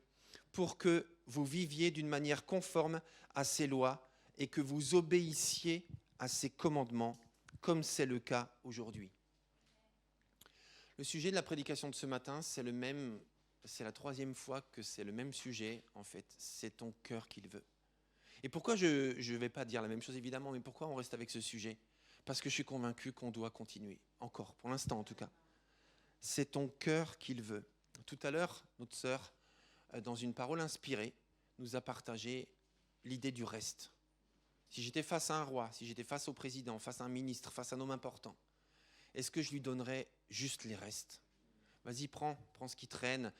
pour que vous viviez d'une manière conforme à ses lois et que vous obéissiez à ses commandements, comme c'est le cas aujourd'hui. Le sujet de la prédication de ce matin, c'est le même, c'est la 3e fois que c'est le même sujet, en fait. C'est ton cœur qu'il veut. Et pourquoi je ne vais pas dire la même chose, évidemment, mais pourquoi on reste avec ce sujet? Parce que je suis convaincu qu'on doit continuer, encore, pour l'instant en tout cas. C'est ton cœur qu'il veut. Tout à l'heure, notre sœur dans une parole inspirée, nous a partagé l'idée du reste. Si j'étais face à un roi, si j'étais face au président, face à un ministre, face à un homme important, est-ce que je lui donnerais juste les restes ? Vas-y, prends ce qui traîne.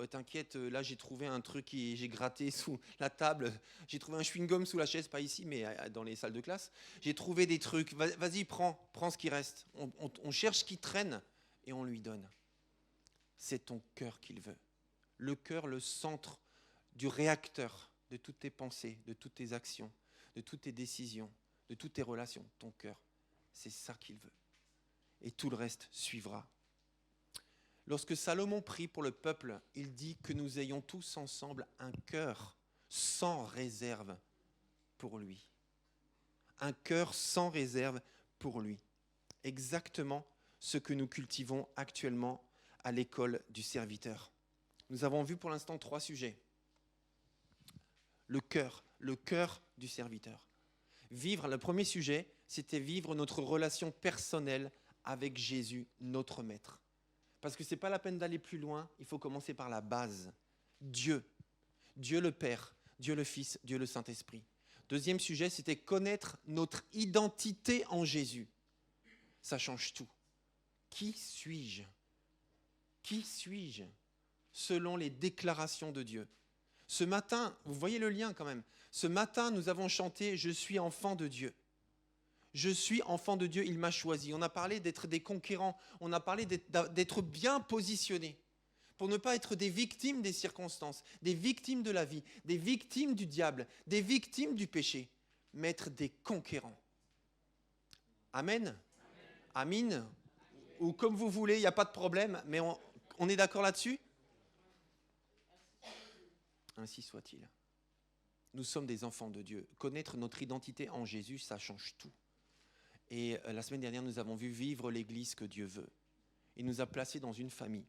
T'inquiète, là j'ai trouvé un truc j'ai gratté sous la table. J'ai trouvé un chewing-gum sous la chaise, pas ici, mais dans les salles de classe. J'ai trouvé des trucs. Vas-y, prends ce qui reste. On cherche ce qui traîne et on lui donne. C'est ton cœur qu'il veut. Le cœur, le centre du réacteur de toutes tes pensées, de toutes tes actions, de toutes tes décisions, de toutes tes relations. Ton cœur, c'est ça qu'il veut. Et tout le reste suivra. Lorsque Salomon prie pour le peuple, il dit que nous ayons tous ensemble un cœur sans réserve pour lui. Un cœur sans réserve pour lui. Exactement ce que nous cultivons actuellement à l'école du serviteur. Nous avons vu pour l'instant 3 sujets. Le cœur du serviteur. Le premier sujet, c'était vivre notre relation personnelle avec Jésus, notre Maître. Parce que ce n'est pas la peine d'aller plus loin, il faut commencer par la base. Dieu le Père, Dieu le Fils, Dieu le Saint-Esprit. Deuxième sujet, c'était connaître notre identité en Jésus. Ça change tout. Qui suis-je ? Qui suis-je selon les déclarations de Dieu ? Ce matin, vous voyez le lien quand même. Ce matin, nous avons chanté « Je suis enfant de Dieu ». Je suis enfant de Dieu, il m'a choisi. On a parlé d'être des conquérants, on a parlé d'être bien positionnés pour ne pas être des victimes des circonstances, des victimes de la vie, des victimes du diable, des victimes du péché, mais être des conquérants. Amen. Amin. Ou comme vous voulez, il n'y a pas de problème, mais on est d'accord là-dessus ? Ainsi soit-il. Nous sommes des enfants de Dieu. Connaître notre identité en Jésus, ça change tout. Et la semaine dernière, nous avons vu vivre l'Église que Dieu veut. Il nous a placés dans une famille.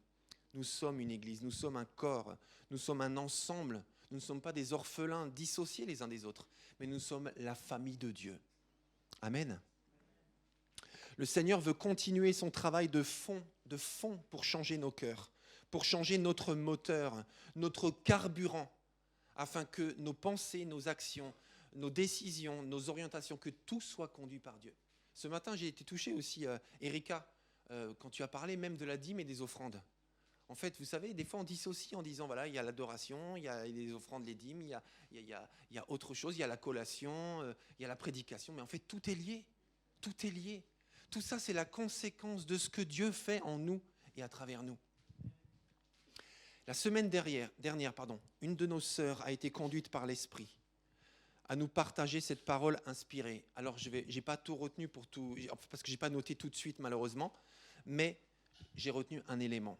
Nous sommes une Église, nous sommes un corps, nous sommes un ensemble. Nous ne sommes pas des orphelins dissociés les uns des autres, mais nous sommes la famille de Dieu. Amen. Le Seigneur veut continuer son travail de fond pour changer nos cœurs, pour changer notre moteur, notre carburant, afin que nos pensées, nos actions, nos décisions, nos orientations, que tout soit conduit par Dieu. Ce matin, j'ai été touché aussi, Erika, quand tu as parlé même de la dîme et des offrandes. En fait, vous savez, des fois on dissocie en disant, voilà, il y a l'adoration, il y a les offrandes, les dîmes, il y a autre chose, il y a la collation, il y a la prédication, mais en fait, tout est lié. Tout est lié. Tout ça, c'est la conséquence de ce que Dieu fait en nous et à travers nous. La semaine dernière, une de nos sœurs a été conduite par l'Esprit à nous partager cette parole inspirée. Alors, je n'ai pas tout retenu parce que je n'ai pas noté tout de suite malheureusement, mais j'ai retenu un élément.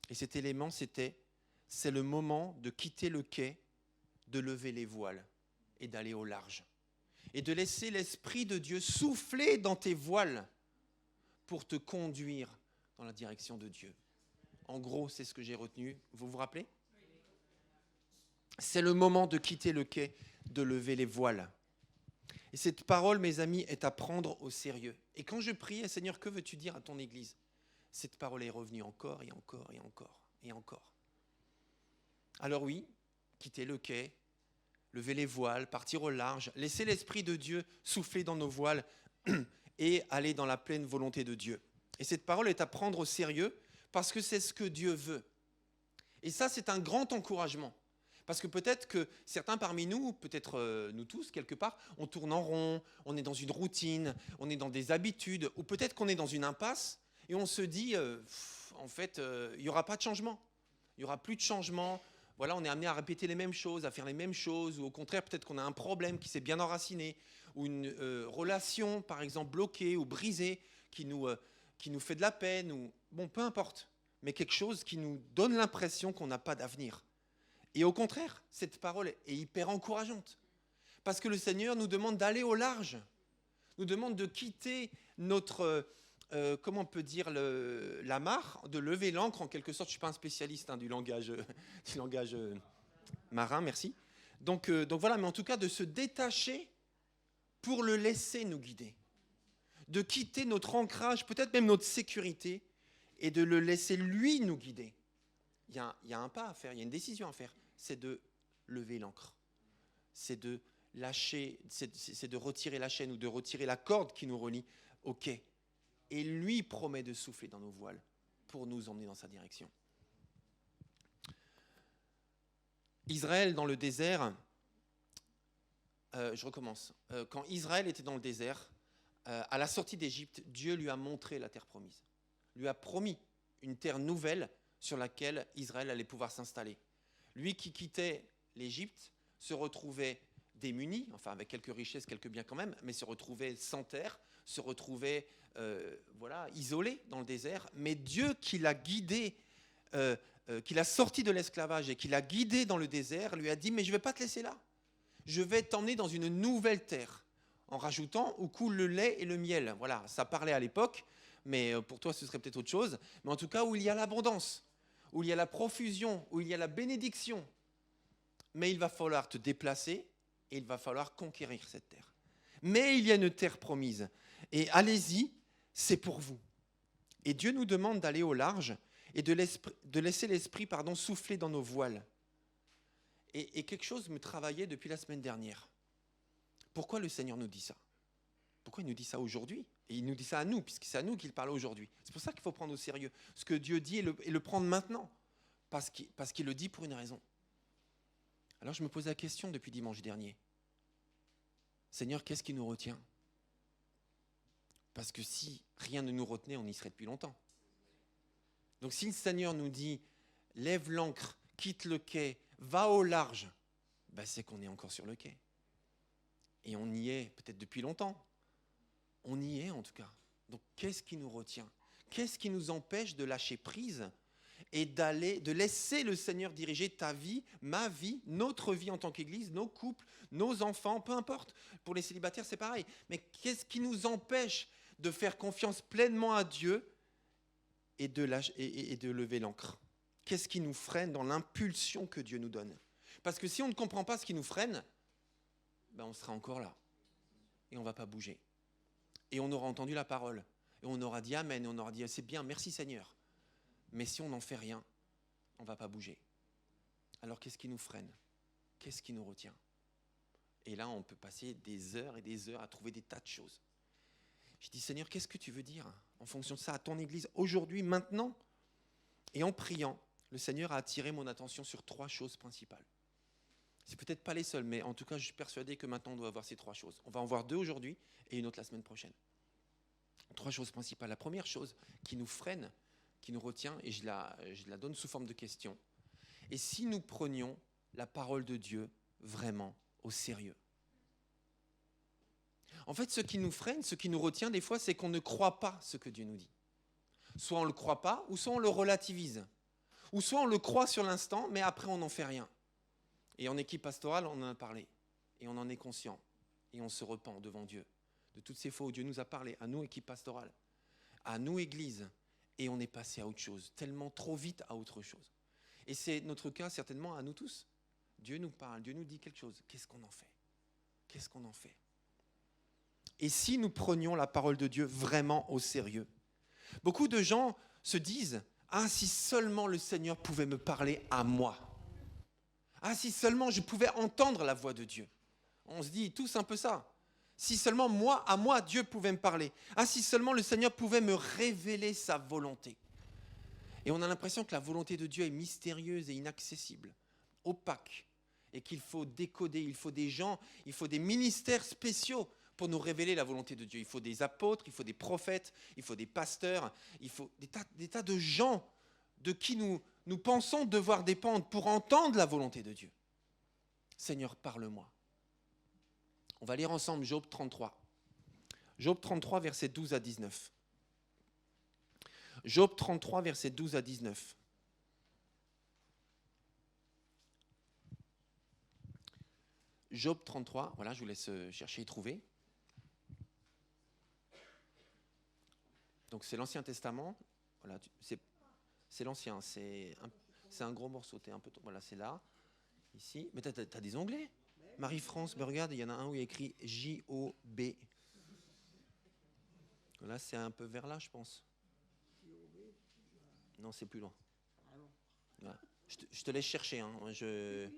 Et cet élément, c'est le moment de quitter le quai, de lever les voiles et d'aller au large. Et de laisser l'Esprit de Dieu souffler dans tes voiles pour te conduire dans la direction de Dieu. En gros, c'est ce que j'ai retenu. Vous vous rappelez ? C'est le moment de quitter le quai, de lever les voiles. Et cette parole, mes amis, est à prendre au sérieux. Et quand je priais, Seigneur, que veux-tu dire à ton Église ? Cette parole est revenue encore et encore et encore et encore. Alors oui, quitter le quai, lever les voiles, partir au large, laisser l'Esprit de Dieu souffler dans nos voiles et aller dans la pleine volonté de Dieu. Et cette parole est à prendre au sérieux parce que c'est ce que Dieu veut. Et ça, c'est un grand encouragement. Parce que peut-être que certains parmi nous, peut-être nous tous quelque part, on tourne en rond, on est dans une routine, on est dans des habitudes, ou peut-être qu'on est dans une impasse et on se dit, en fait, il n'y aura pas de changement. Il n'y aura plus de changement. Voilà, on est amené à répéter les mêmes choses, à faire les mêmes choses, ou au contraire, peut-être qu'on a un problème qui s'est bien enraciné, ou une relation, par exemple, bloquée ou brisée, qui nous fait de la peine, ou bon, peu importe, mais quelque chose qui nous donne l'impression qu'on n'a pas d'avenir. Et au contraire, cette parole est hyper encourageante. Parce que le Seigneur nous demande d'aller au large. Nous demande de quitter notre, comment on peut dire, l'amarre, de lever l'ancre en quelque sorte. Je ne suis pas un spécialiste du langage marin, merci. Donc voilà, mais en tout cas de se détacher pour le laisser nous guider. De quitter notre ancrage, peut-être même notre sécurité, et de le laisser lui nous guider. Il y a un pas à faire, il y a une décision à faire. c'est de lever l'ancre. C'est de lâcher, c'est de retirer la chaîne ou de retirer la corde qui nous relie au quai. Et lui promet de souffler dans nos voiles pour nous emmener dans sa direction. Israël dans le désert, je recommence. Quand Israël était dans le désert, à la sortie d'Égypte, Dieu lui a montré la terre promise. Lui a promis une terre nouvelle sur laquelle Israël allait pouvoir s'installer. Lui qui quittait l'Égypte se retrouvait démuni, enfin avec quelques richesses, quelques biens quand même, mais se retrouvait sans terre, se retrouvait isolé dans le désert. Mais Dieu qui l'a guidé, qui l'a sorti de l'esclavage et qui l'a guidé dans le désert, lui a dit « Mais je ne vais pas te laisser là. Je vais t'emmener dans une nouvelle terre. » En rajoutant « Où coule le lait et le miel. » Voilà, ça parlait à l'époque, mais pour toi ce serait peut-être autre chose. Mais en tout cas, où il y a l'abondance, où il y a la profusion, où il y a la bénédiction. Mais il va falloir te déplacer et il va falloir conquérir cette terre. Mais il y a une terre promise. Et allez-y, c'est pour vous. Et Dieu nous demande d'aller au large et de laisser l'esprit souffler dans nos voiles. Et quelque chose me travaillait depuis la semaine dernière. Pourquoi le Seigneur nous dit ça? Pourquoi il nous dit ça aujourd'hui? Et il nous dit ça à nous, puisque c'est à nous qu'il parle aujourd'hui. C'est pour ça qu'il faut prendre au sérieux ce que Dieu dit et le prendre maintenant, parce qu'il le dit pour une raison. Alors je me pose la question depuis dimanche dernier. Seigneur, qu'est-ce qui nous retient? Parce que si rien ne nous retenait, on y serait depuis longtemps. Donc si le Seigneur nous dit, lève l'ancre, quitte le quai, va au large, c'est qu'on est encore sur le quai. Et on y est peut-être depuis longtemps. On y est en tout cas. Donc qu'est-ce qui nous retient? Qu'est-ce qui nous empêche de lâcher prise et de laisser le Seigneur diriger ta vie, ma vie, notre vie en tant qu'Église, nos couples, nos enfants, peu importe. Pour les célibataires, c'est pareil. Mais qu'est-ce qui nous empêche de faire confiance pleinement à Dieu et de lever l'ancre? Qu'est-ce qui nous freine dans l'impulsion que Dieu nous donne? Parce que si on ne comprend pas ce qui nous freine, on sera encore là. Et on ne va pas bouger. Et on aura entendu la parole. Et on aura dit Amen. Et on aura dit c'est bien, merci Seigneur. Mais si on n'en fait rien, on ne va pas bouger. Alors qu'est-ce qui nous freine? Qu'est-ce qui nous retient? Et là, on peut passer des heures et des heures à trouver des tas de choses. Je dis Seigneur, qu'est-ce que tu veux dire en fonction de ça à ton Église, aujourd'hui, maintenant? Et en priant, le Seigneur a attiré mon attention sur 3 choses principales. C'est peut-être pas les seules, mais en tout cas, je suis persuadé que maintenant, on doit avoir ces 3 choses. On va en voir 2 aujourd'hui et une autre la semaine prochaine. 3 choses principales. La première chose qui nous freine, qui nous retient, et je la donne sous forme de question. Et si nous prenions la parole de Dieu vraiment au sérieux? En fait, ce qui nous freine, ce qui nous retient des fois, c'est qu'on ne croit pas ce que Dieu nous dit. Soit on ne le croit pas, ou soit on le relativise. Ou soit on le croit sur l'instant, mais après on n'en fait rien. Et en équipe pastorale, on en a parlé. Et on en est conscient. Et on se repent devant Dieu de toutes ces fois où Dieu nous a parlé, à nous, équipe pastorale, à nous, Église. Et on est passé à autre chose, tellement trop vite à autre chose. Et c'est notre cas certainement à nous tous. Dieu nous parle, Dieu nous dit quelque chose. Qu'est-ce qu'on en fait? Qu'est-ce qu'on en fait? Et si nous prenions la parole de Dieu vraiment au sérieux? Beaucoup de gens se disent « Ah, si seulement le Seigneur pouvait me parler à moi. Ah, si seulement je pouvais entendre la voix de Dieu. » On se dit tous un peu ça. Si seulement à moi, Dieu pouvait me parler. Ah, si seulement le Seigneur pouvait me révéler sa volonté. Et on a l'impression que la volonté de Dieu est mystérieuse et inaccessible, opaque, et qu'il faut décoder. Il faut des gens, il faut des ministères spéciaux pour nous révéler la volonté de Dieu. Il faut des apôtres, il faut des prophètes, il faut des pasteurs, il faut des tas de gens de qui nous pensons devoir dépendre pour entendre la volonté de Dieu. Seigneur, parle-moi. On va lire ensemble Job 33. Job 33, versets 12 à 19. Job 33, versets 12 à 19. Job 33, voilà, je vous laisse chercher et trouver. Donc c'est l'Ancien Testament. Voilà, c'est l'Ancien, c'est un gros morceau. Voilà, c'est là, ici. Mais t'as des onglets? Marie-France, regarde, il y en a un où il y a écrit J-O-B. Là, c'est un peu vers là, je pense. Non, c'est plus loin. Voilà. Je te laisse chercher. Hein. Je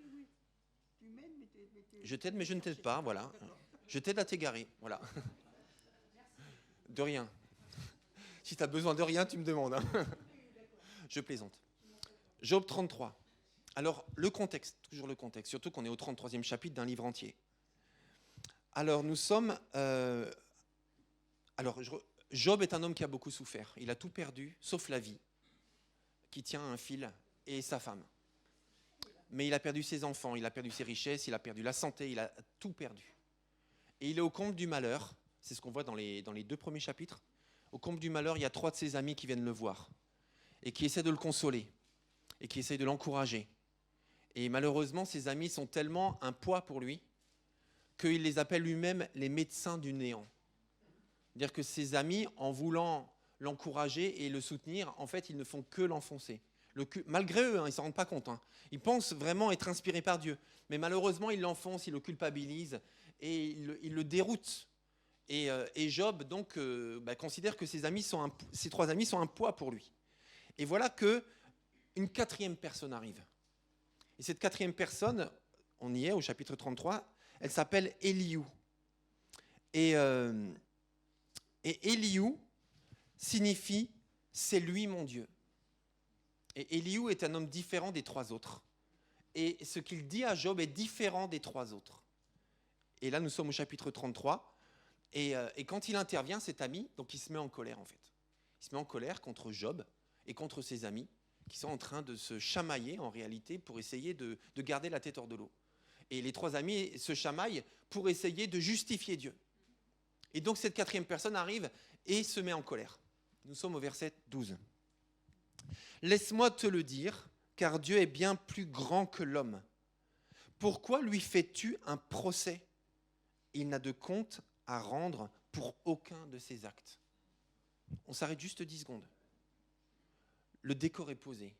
t'aide, mais je ne t'aide pas. Voilà. Je t'aide à t'égarer. Voilà. De rien. Si tu as besoin de rien, tu me demandes. Hein. Je plaisante. Job 33. Alors, le contexte, toujours le contexte, surtout qu'on est au 33e chapitre d'un livre entier. Alors, nous sommes... Job est un homme qui a beaucoup souffert. Il a tout perdu, sauf la vie, qui tient un fil, et sa femme. Mais il a perdu ses enfants, il a perdu ses richesses, il a perdu la santé, il a tout perdu. Et il est au comble du malheur, c'est ce qu'on voit dans les 2 premiers chapitres. Au comble du malheur, il y a 3 de ses amis qui viennent le voir, et qui essaient de le consoler, et qui essaient de l'encourager. Et malheureusement, ses amis sont tellement un poids pour lui, qu'il les appelle lui-même les médecins du néant. C'est-à-dire que ses amis, en voulant l'encourager et le soutenir, en fait, ils ne font que l'enfoncer. Malgré eux, hein, ils ne s'en rendent pas compte. Hein. Ils pensent vraiment être inspirés par Dieu. Mais malheureusement, ils l'enfoncent, ils le culpabilisent et ils le déroutent. Et Job, donc, considère que ses 3 amis sont un poids pour lui. Et voilà qu'une 4e personne arrive. Et cette 4e personne, on y est au chapitre 33, elle s'appelle Elihu. Et Elihu signifie « c'est lui mon Dieu ». Et Elihu est un homme différent des 3 autres. Et ce qu'il dit à Job est différent des 3 autres. Et là, nous sommes au chapitre 33. Et quand il intervient, cet ami, donc il se met en colère en fait. Il se met en colère contre Job et contre ses amis qui sont en train de se chamailler en réalité pour essayer de garder la tête hors de l'eau. Et les 3 amis se chamaillent pour essayer de justifier Dieu. Et donc cette 4e personne arrive et se met en colère. Nous sommes au verset 12. « Laisse-moi te le dire, car Dieu est bien plus grand que l'homme. Pourquoi lui fais-tu un procès ? Il n'a de compte à rendre pour aucun de ses actes. » On s'arrête juste 10 secondes. Le décor est posé.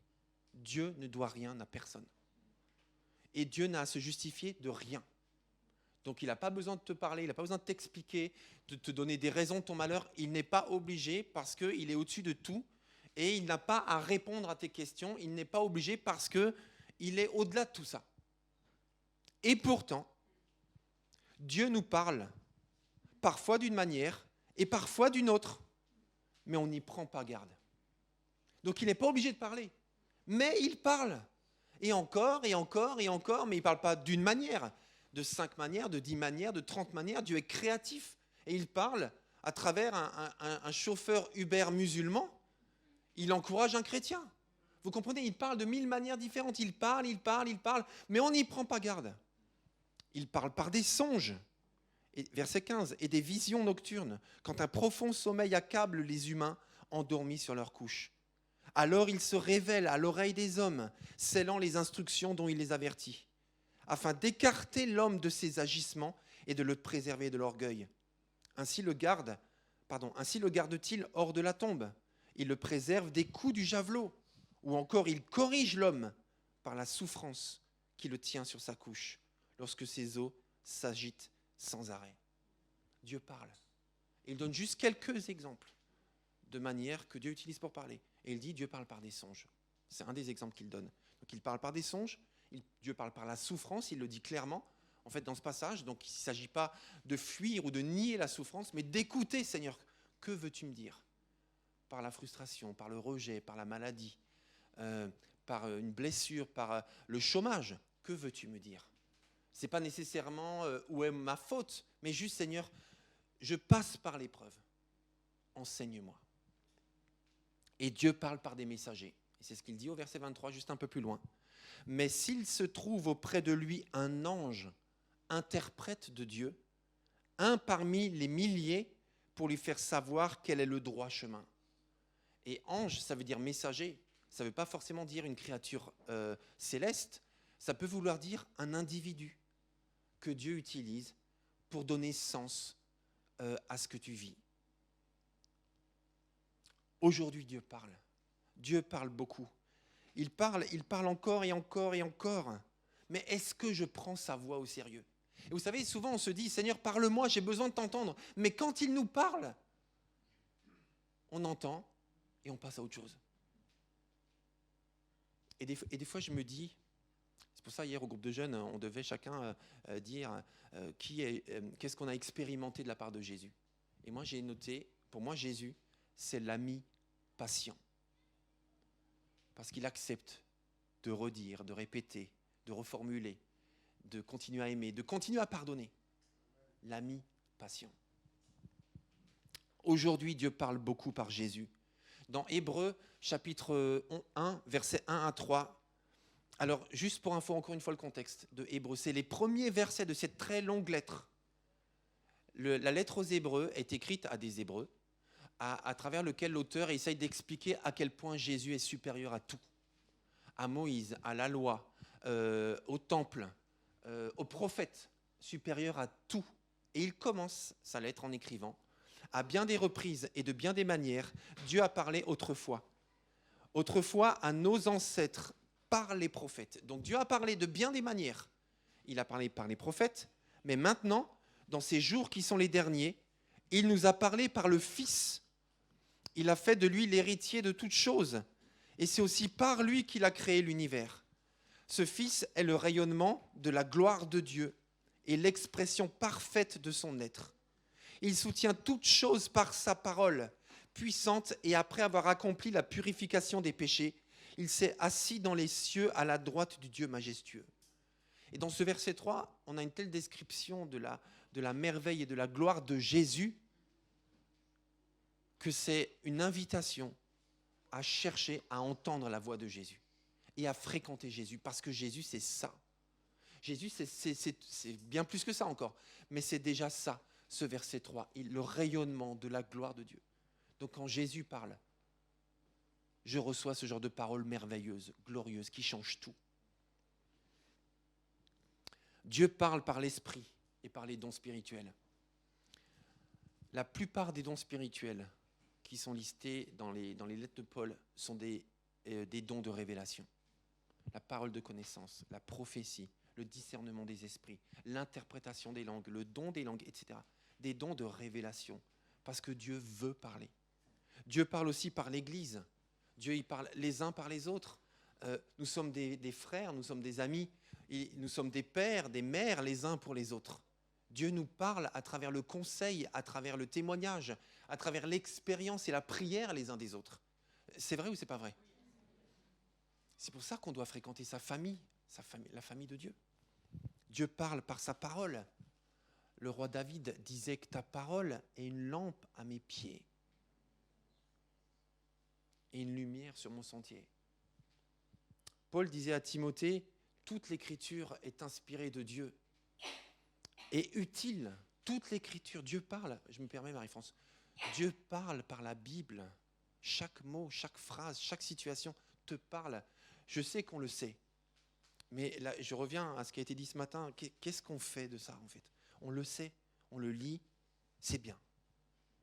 Dieu ne doit rien à personne. Et Dieu n'a à se justifier de rien. Donc il n'a pas besoin de te parler, il n'a pas besoin de t'expliquer, de te donner des raisons de ton malheur. Il n'est pas obligé parce qu'il est au-dessus de tout et il n'a pas à répondre à tes questions. Il n'est pas obligé parce qu'il est au-delà de tout ça. Et pourtant, Dieu nous parle parfois d'une manière et parfois d'une autre, mais on n'y prend pas garde. Donc il n'est pas obligé de parler, mais il parle. Et encore, et encore, et encore, mais il ne parle pas d'une manière, de 5 manières, de 10 manières, de 30 manières. Dieu est créatif et il parle à travers un chauffeur Uber musulman. Il encourage un chrétien. Vous comprenez, il parle de 1000 manières différentes. Il parle, mais on n'y prend pas garde. Il parle par des songes. Et, verset 15, et des visions nocturnes, quand un profond sommeil accable les humains endormis sur leur couche. Alors il se révèle à l'oreille des hommes, scellant les instructions dont il les avertit, afin d'écarter l'homme de ses agissements et de le préserver de l'orgueil. Ainsi le garde-t-il hors de la tombe. Il le préserve des coups du javelot, ou encore il corrige l'homme par la souffrance qui le tient sur sa couche, lorsque ses os s'agitent sans arrêt. Dieu parle. Il donne juste quelques exemples de manière que Dieu utilise pour parler. Et il dit, Dieu parle par des songes. C'est un des exemples qu'il donne. Donc il parle par des songes, Dieu parle par la souffrance, il le dit clairement, en fait, dans ce passage. Donc il ne s'agit pas de fuir ou de nier la souffrance, mais d'écouter, Seigneur, que veux-tu me dire ? Par la frustration, par le rejet, par la maladie, par une blessure, par le chômage, que veux-tu me dire ? Ce n'est pas nécessairement où est ma faute, mais juste, Seigneur, je passe par l'épreuve. Enseigne-moi. Et Dieu parle par des messagers. Et c'est ce qu'il dit au verset 23, juste un peu plus loin. Mais s'il se trouve auprès de lui un ange, interprète de Dieu, un parmi les milliers, pour lui faire savoir quel est le droit chemin. Et ange, ça veut dire messager. Ça ne veut pas forcément dire une créature céleste. Ça peut vouloir dire un individu que Dieu utilise pour donner sens à ce que tu vis. Aujourd'hui, Dieu parle. Dieu parle beaucoup. Il parle encore et encore et encore. Mais est-ce que je prends sa voix au sérieux ? Et vous savez, souvent on se dit, Seigneur, parle-moi, j'ai besoin de t'entendre. Mais quand il nous parle, on entend et on passe à autre chose. Et des fois, je me dis, c'est pour ça, hier, au groupe de jeunes, on devait chacun dire qu'est-ce qu'on a expérimenté de la part de Jésus. Et moi, j'ai noté, pour moi, Jésus, c'est l'ami patient. Parce qu'il accepte de redire, de répéter, de reformuler, de continuer à aimer, de continuer à pardonner. L'ami patient. Aujourd'hui, Dieu parle beaucoup par Jésus. Dans Hébreux, chapitre 1, versets 1 à 3, alors, juste pour info, encore une fois, le contexte de Hébreux, c'est les premiers versets de cette très longue lettre. La lettre aux Hébreux est écrite à des Hébreux, à travers lequel l'auteur essaye d'expliquer à quel point Jésus est supérieur à tout. À Moïse, à la loi, au temple, aux prophètes, supérieur à tout. Et il commence sa lettre en écrivant « À bien des reprises et de bien des manières, Dieu a parlé autrefois. Autrefois à nos ancêtres, par les prophètes. » Donc Dieu a parlé de bien des manières. Il a parlé par les prophètes, mais maintenant, dans ces jours qui sont les derniers, il nous a parlé par le Fils. Il a fait de lui l'héritier de toutes choses. Et c'est aussi par lui qu'il a créé l'univers. Ce Fils est le rayonnement de la gloire de Dieu et l'expression parfaite de son être. Il soutient toutes choses par sa parole puissante et après avoir accompli la purification des péchés, il s'est assis dans les cieux à la droite du Dieu majestueux. Et dans ce verset 3, on a une telle description de la merveille et de la gloire de Jésus que c'est une invitation à chercher, à entendre la voix de Jésus et à fréquenter Jésus, parce que Jésus, c'est ça. Jésus, c'est bien plus que ça encore, mais c'est déjà ça, ce verset 3, le rayonnement de la gloire de Dieu. Donc quand Jésus parle, je reçois ce genre de paroles merveilleuses, glorieuses, qui changent tout. Dieu parle par l'esprit et par les dons spirituels. La plupart des dons spirituels qui sont listés dans les lettres de Paul sont des dons de révélation. La parole de connaissance, la prophétie, le discernement des esprits, l'interprétation des langues, le don des langues, etc. Des dons de révélation, parce que Dieu veut parler. Dieu parle aussi par l'Église. Dieu, il parle les uns par les autres. Nous sommes des frères, nous sommes des amis, nous sommes des pères, des mères les uns pour les autres. Dieu nous parle à travers le conseil, à travers le témoignage, à travers l'expérience et la prière les uns des autres. C'est vrai ou c'est pas vrai? C'est pour ça qu'on doit fréquenter sa famille, la famille de Dieu. Dieu parle par sa parole. Le roi David disait que ta parole est une lampe à mes pieds et une lumière sur mon sentier. Paul disait à Timothée, toute l'écriture est inspirée de Dieu et utile. Toute l'écriture, Dieu parle, je me permets Marie-France, Dieu parle par la Bible. Chaque mot, chaque phrase, chaque situation te parle. Je sais qu'on le sait, mais là, je reviens à ce qui a été dit ce matin. Qu'est-ce qu'on fait de ça en fait? On le sait, on le lit, c'est bien.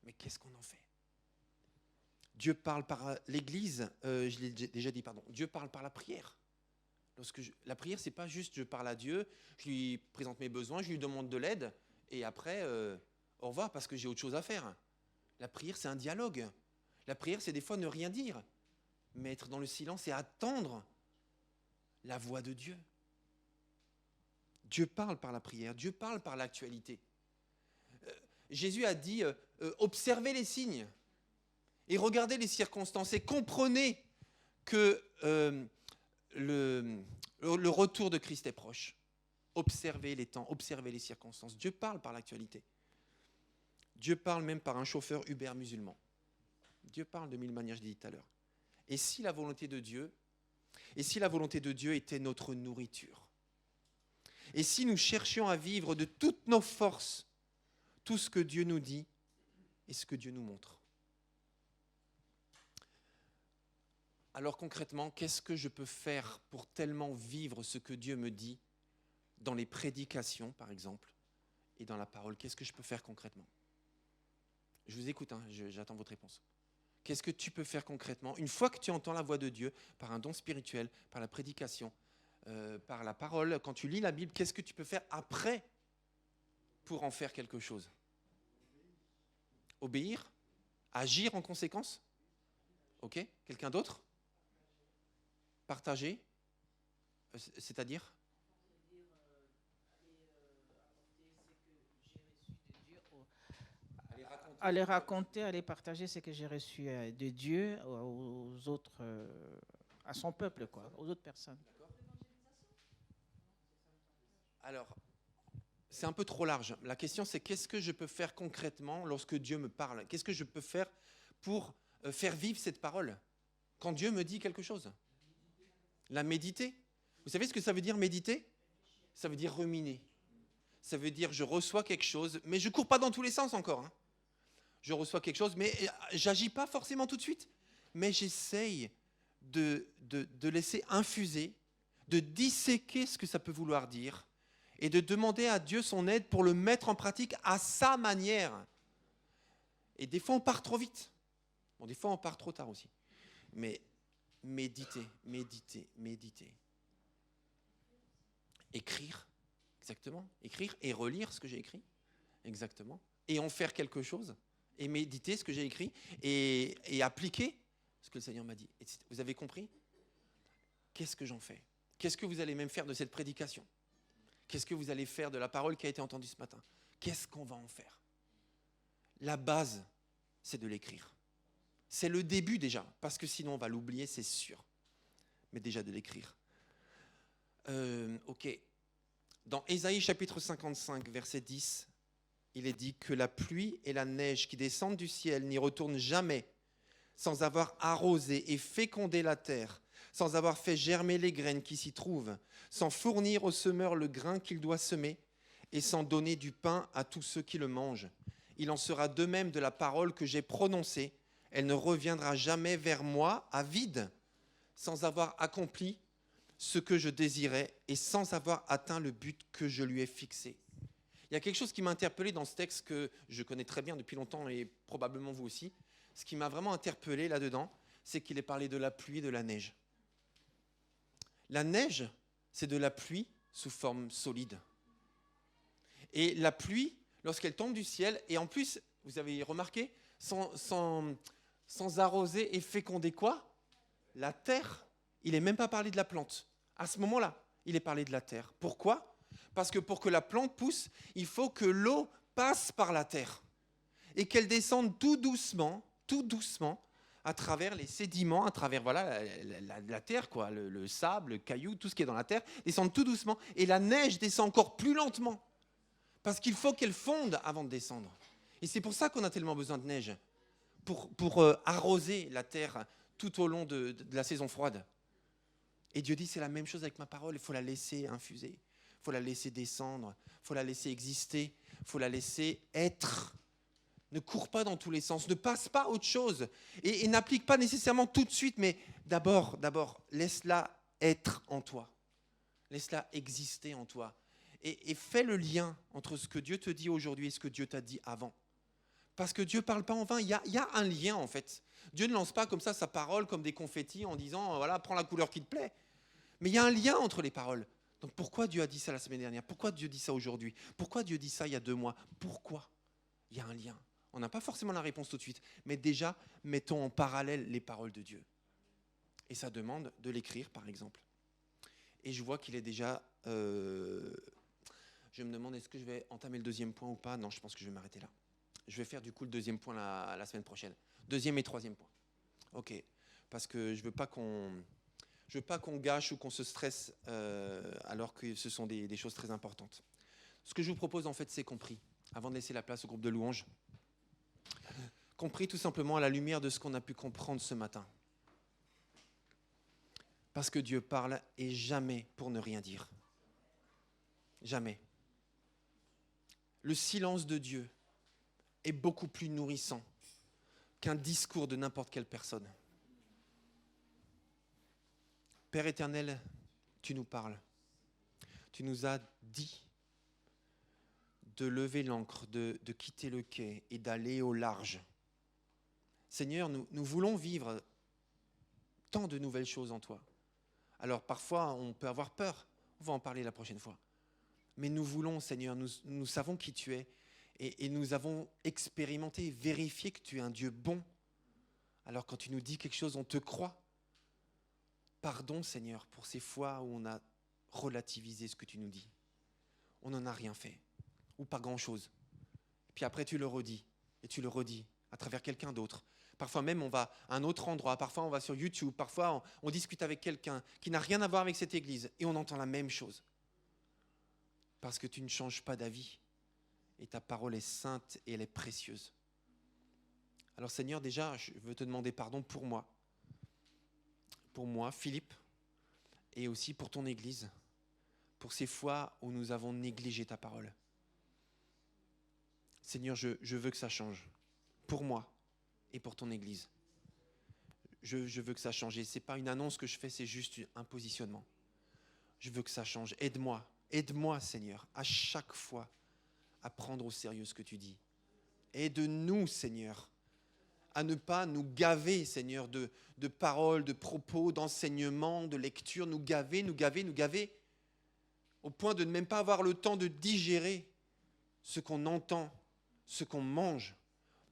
Mais qu'est-ce qu'on en fait? Dieu parle par l'Église, je l'ai déjà dit, pardon. Dieu parle par la prière. La prière, c'est pas juste je parle à Dieu, je lui présente mes besoins, je lui demande de l'aide, et après, au revoir parce que j'ai autre chose à faire. La prière, c'est un dialogue. La prière, c'est des fois ne rien dire, mais être dans le silence et attendre la voix de Dieu. Dieu parle par la prière, Dieu parle par l'actualité. Jésus a dit, observez les signes et regardez les circonstances et comprenez que le retour de Christ est proche. Observez les temps, observez les circonstances. Dieu parle par l'actualité. Dieu parle même par un chauffeur Uber musulman. Dieu parle de mille manières, je l'ai dit tout à l'heure. Et si la volonté de Dieu était notre nourriture? Et si nous cherchions à vivre de toutes nos forces tout ce que Dieu nous dit et ce que Dieu nous montre? Alors concrètement, qu'est-ce que je peux faire pour tellement vivre ce que Dieu me dit dans les prédications, par exemple, et dans la parole? Qu'est-ce que je peux faire concrètement? Je vous écoute, j'attends votre réponse. Qu'est-ce que tu peux faire concrètement une fois que tu entends la voix de Dieu, par un don spirituel, par la prédication, par la parole, quand tu lis la Bible, qu'est-ce que tu peux faire après pour en faire quelque chose? Obéir? Agir en conséquence? Ok? Quelqu'un d'autre? Partager, c'est-à-dire aller raconter, aller partager ce que j'ai reçu de Dieu aux autres, à son peuple, quoi, aux autres personnes. Alors, c'est un peu trop large. La question, c'est qu'est-ce que je peux faire concrètement lorsque Dieu me parle? Qu'est-ce que je peux faire pour faire vivre cette parole quand Dieu me dit quelque chose? La méditer. Vous savez ce que ça veut dire méditer? Ça veut dire ruminer. Ça veut dire je reçois quelque chose, mais je ne cours pas dans tous les sens encore. Hein. Je reçois quelque chose, mais j'agis pas forcément tout de suite. Mais j'essaye de laisser infuser, de disséquer ce que ça peut vouloir dire et de demander à Dieu son aide pour le mettre en pratique à sa manière. Et des fois, on part trop vite. Bon, des fois, on part trop tard aussi. Mais méditer. Écrire, exactement. Écrire et relire ce que j'ai écrit, exactement. Et en faire quelque chose. Et méditer ce que j'ai écrit et appliquer ce que le Seigneur m'a dit. Et vous avez compris? Qu'est-ce que j'en fais? Qu'est-ce que vous allez même faire de cette prédication? Qu'est-ce que vous allez faire de la parole qui a été entendue ce matin? Qu'est-ce qu'on va en faire? La base, c'est de l'écrire. C'est le début déjà, parce que sinon on va l'oublier, c'est sûr. Mais déjà de l'écrire. Ok. Dans Ésaïe chapitre 55, verset 10, il est dit que la pluie et la neige qui descendent du ciel n'y retournent jamais sans avoir arrosé et fécondé la terre, sans avoir fait germer les graines qui s'y trouvent, sans fournir au semeur le grain qu'il doit semer et sans donner du pain à tous ceux qui le mangent. Il en sera de même de la parole que j'ai prononcée. Elle ne reviendra jamais vers moi à vide, sans avoir accompli ce que je désirais et sans avoir atteint le but que je lui ai fixé. Il y a quelque chose qui m'a interpellé dans ce texte que je connais très bien depuis longtemps et probablement vous aussi. Ce qui m'a vraiment interpellé là-dedans, c'est qu'il est parlé de la pluie et de la neige. La neige, c'est de la pluie sous forme solide. Et la pluie, lorsqu'elle tombe du ciel, et en plus, vous avez remarqué, sans arroser et féconder quoi? La terre. Il n'est même pas parlé de la plante. À ce moment-là, il est parlé de la terre. Pourquoi? Parce que pour que la plante pousse, il faut que l'eau passe par la terre et qu'elle descende tout doucement, à travers les sédiments, à travers voilà, la terre, quoi, le sable, le caillou, tout ce qui est dans la terre, descend tout doucement. Et la neige descend encore plus lentement parce qu'il faut qu'elle fonde avant de descendre. Et c'est pour ça qu'on a tellement besoin de neige, pour arroser la terre tout au long de la saison froide. Et Dieu dit, c'est la même chose avec ma parole, il faut la laisser infuser, il faut la laisser descendre, il faut la laisser exister, il faut la laisser être. Ne cours pas dans tous les sens, ne passe pas à autre chose et n'applique pas nécessairement tout de suite, mais d'abord, laisse-la être en toi, laisse-la exister en toi et fais le lien entre ce que Dieu te dit aujourd'hui et ce que Dieu t'a dit avant. Parce que Dieu ne parle pas en vain, il y a un lien en fait. Dieu ne lance pas comme ça sa parole comme des confettis en disant voilà, prends la couleur qui te plaît. Mais il y a un lien entre les paroles. Donc pourquoi Dieu a dit ça la semaine dernière? Pourquoi Dieu dit ça aujourd'hui? Pourquoi Dieu dit ça il y a 2 mois? Pourquoi? Il y a un lien. On n'a pas forcément la réponse tout de suite, mais déjà, mettons en parallèle les paroles de Dieu. Et ça demande de l'écrire, par exemple. Et je vois qu'il est déjà... je me demande, est-ce que je vais entamer le 2e point ou pas? Non, je pense que je vais m'arrêter là. Je vais faire du coup le 2e point la semaine prochaine. 2e et 3e point. Ok. Parce que je veux pas qu'on gâche ou qu'on se stresse alors que ce sont des choses très importantes. Ce que je vous propose, en fait, c'est compris. Avant de laisser la place au groupe de louanges, compris tout simplement à la lumière de ce qu'on a pu comprendre ce matin. Parce que Dieu parle et jamais pour ne rien dire. Jamais. Le silence de Dieu est beaucoup plus nourrissant qu'un discours de n'importe quelle personne. Père éternel, tu nous parles. Tu nous as dit de lever l'ancre, de quitter le quai et d'aller au large. Seigneur, nous voulons vivre tant de nouvelles choses en toi. Alors parfois, on peut avoir peur. On va en parler la prochaine fois. Mais nous voulons, Seigneur, nous savons qui tu es et nous avons expérimenté, vérifié que tu es un Dieu bon. Alors quand tu nous dis quelque chose, on te croit. Pardon, Seigneur, pour ces fois où on a relativisé ce que tu nous dis. On n'en a rien fait, ou pas grand-chose. Puis après, tu le redis, et tu le redis à travers quelqu'un d'autre. Parfois même, on va à un autre endroit, parfois on va sur YouTube, parfois on discute avec quelqu'un qui n'a rien à voir avec cette église, et on entend la même chose. Parce que tu ne changes pas d'avis, et ta parole est sainte et elle est précieuse. Alors Seigneur, déjà, je veux te demander pardon pour moi, Philippe, et aussi pour ton Église, pour ces fois où nous avons négligé ta parole. Seigneur, je veux que ça change, pour moi et pour ton Église. Je veux que ça change, et ce n'est pas une annonce que je fais, c'est juste un positionnement. Je veux que ça change. Aide-moi, Seigneur, à chaque fois à prendre au sérieux ce que tu dis. Aide-nous, Seigneur, à ne pas nous gaver, Seigneur, de paroles, de propos, d'enseignements, de lectures, nous gaver, au point de ne même pas avoir le temps de digérer ce qu'on entend, ce qu'on mange,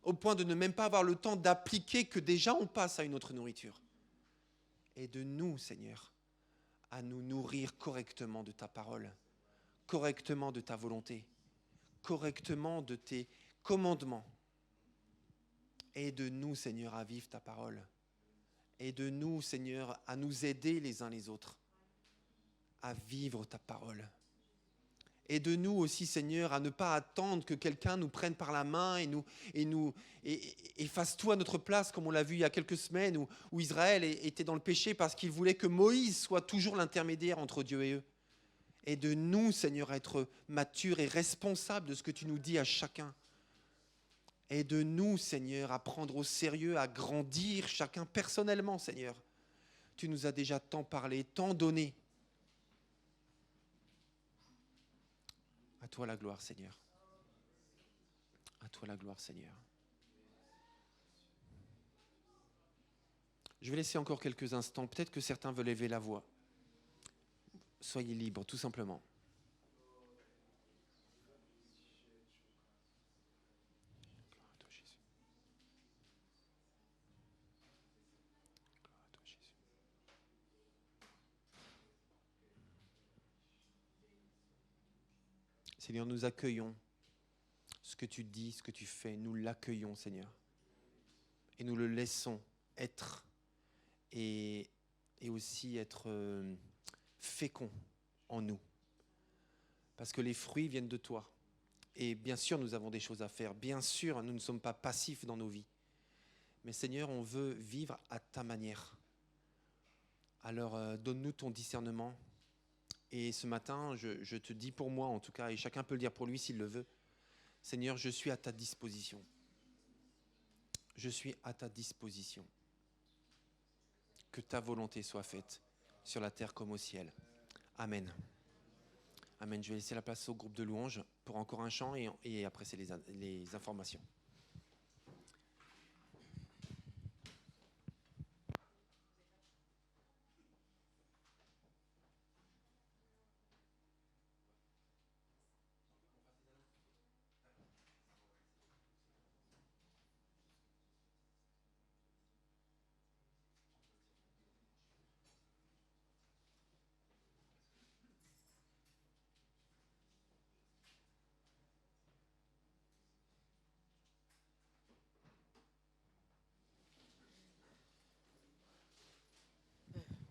au point de ne même pas avoir le temps d'appliquer que déjà on passe à une autre nourriture. Aide-nous, Seigneur, à nous nourrir correctement de ta parole, correctement de ta volonté, correctement de tes commandements. Aide-nous, Seigneur, à vivre ta parole. Aide-nous, Seigneur, à nous aider les uns les autres, à vivre ta parole. Aide-nous aussi, Seigneur, à ne pas attendre que quelqu'un nous prenne par la main et fasse tout à notre place, comme on l'a vu il y a quelques semaines, où Israël était dans le péché parce qu'il voulait que Moïse soit toujours l'intermédiaire entre Dieu et eux. Aide-nous, Seigneur, à être matures et responsables de ce que tu nous dis à chacun. Aide-nous, Seigneur, à prendre au sérieux, à grandir chacun personnellement, Seigneur. Tu nous as déjà tant parlé, tant donné. À toi la gloire, Seigneur. À toi la gloire, Seigneur. Je vais laisser encore quelques instants. Peut-être que certains veulent élever la voix. Soyez libres, tout simplement. Seigneur, nous accueillons ce que tu dis, ce que tu fais. Nous l'accueillons, Seigneur. Et nous le laissons être et aussi être fécond en nous. Parce que les fruits viennent de toi. Et bien sûr, nous avons des choses à faire. Bien sûr, nous ne sommes pas passifs dans nos vies. Mais Seigneur, on veut vivre à ta manière. Alors, donne-nous ton discernement. Et ce matin, je te dis pour moi en tout cas, et chacun peut le dire pour lui s'il le veut, Seigneur, je suis à ta disposition. Je suis à ta disposition. Que ta volonté soit faite sur la terre comme au ciel. Amen. Amen. Je vais laisser la place au groupe de louanges pour encore un chant et après c'est les informations.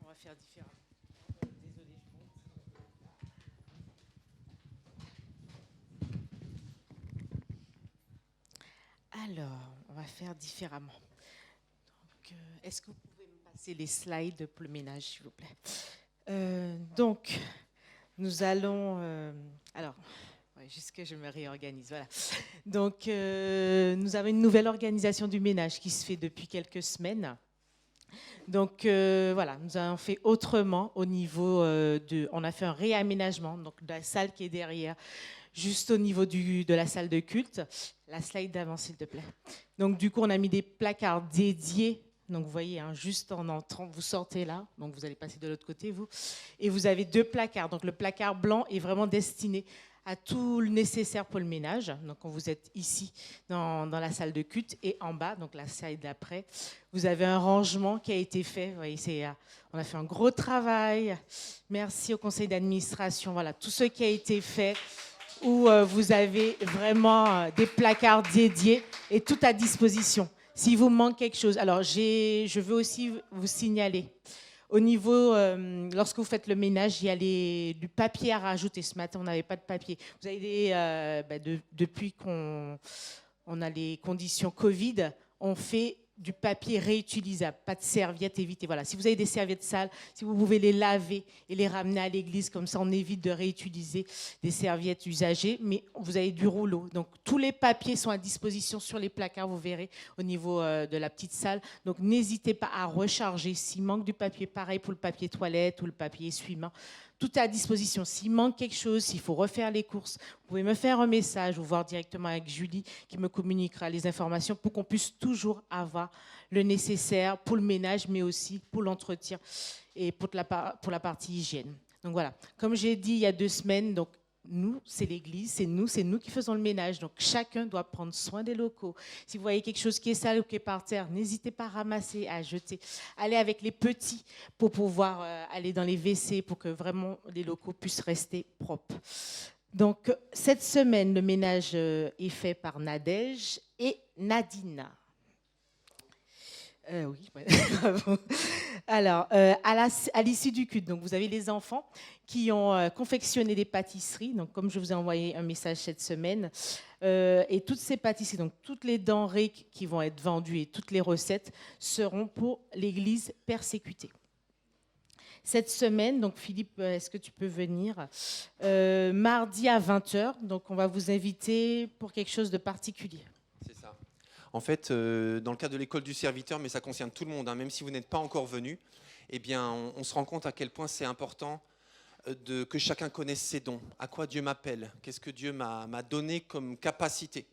On va faire différemment. Désolée. Alors, on va faire différemment. Donc, est-ce que vous pouvez me passer les slides pour le ménage, s'il vous plaît? Donc, nous allons... juste que je me réorganise, voilà. Donc, nous avons une nouvelle organisation du ménage qui se fait depuis quelques semaines. Donc voilà, nous avons fait autrement au niveau on a fait un réaménagement donc de la salle qui est derrière, juste au niveau de la salle de culte. La slide d'avant, s'il te plaît. Donc du coup, on a mis des placards dédiés. Donc vous voyez, juste en entrant, vous sortez là, donc vous allez passer de l'autre côté, vous. Et vous avez 2 placards. Donc le placard blanc est vraiment destiné a tout le nécessaire pour le ménage. Donc, quand vous êtes ici dans la salle de culte et en bas, donc la salle d'après, vous avez un rangement qui a été fait. Vous voyez, on a fait un gros travail. Merci au conseil d'administration. Voilà, tout ce qui a été fait, où vous avez vraiment des placards dédiés et tout à disposition. S'il vous manque quelque chose. Alors, je veux aussi vous signaler. Au niveau, lorsque vous faites le ménage, il y a du papier à rajouter. Ce matin, on n'avait pas de papier. Vous avez depuis qu'on a les conditions Covid, on fait du papier réutilisable, pas de serviettes, évitez. Voilà. Si vous avez des serviettes sales, si vous pouvez les laver et les ramener à l'église, comme ça on évite de réutiliser des serviettes usagées, mais vous avez du rouleau. Donc tous les papiers sont à disposition sur les placards, vous verrez, au niveau de la petite salle. Donc n'hésitez pas à recharger. S'il manque du papier, pareil pour le papier toilette ou le papier essuie-main. Tout est à disposition. S'il manque quelque chose, s'il faut refaire les courses, vous pouvez me faire un message ou voir directement avec Julie qui me communiquera les informations pour qu'on puisse toujours avoir le nécessaire pour le ménage, mais aussi pour l'entretien et pour la partie hygiène. Donc voilà, comme j'ai dit il y a 2 semaines, donc nous, c'est l'église, c'est nous qui faisons le ménage. Donc chacun doit prendre soin des locaux. Si vous voyez quelque chose qui est sale ou qui est par terre, n'hésitez pas à ramasser, à jeter. Allez avec les petits pour pouvoir aller dans les WC pour que vraiment les locaux puissent rester propres. Donc cette semaine, le ménage est fait par Nadège et Nadina. Oui, bravo. Alors, à l'issue du culte, donc vous avez les enfants qui ont confectionné des pâtisseries. Donc, comme je vous ai envoyé un message cette semaine, et toutes ces pâtisseries, donc toutes les denrées qui vont être vendues et toutes les recettes seront pour l'Église persécutée. Cette semaine, donc Philippe, est-ce que tu peux venir mardi à 20h. Donc, on va vous inviter pour quelque chose de particulier. C'est ça. En fait, dans le cadre de l'école du serviteur, mais ça concerne tout le monde, hein, même si vous n'êtes pas encore venu, eh bien, on se rend compte à quel point c'est important que chacun connaisse ses dons, à quoi Dieu m'appelle, qu'est-ce que Dieu m'a donné comme capacité.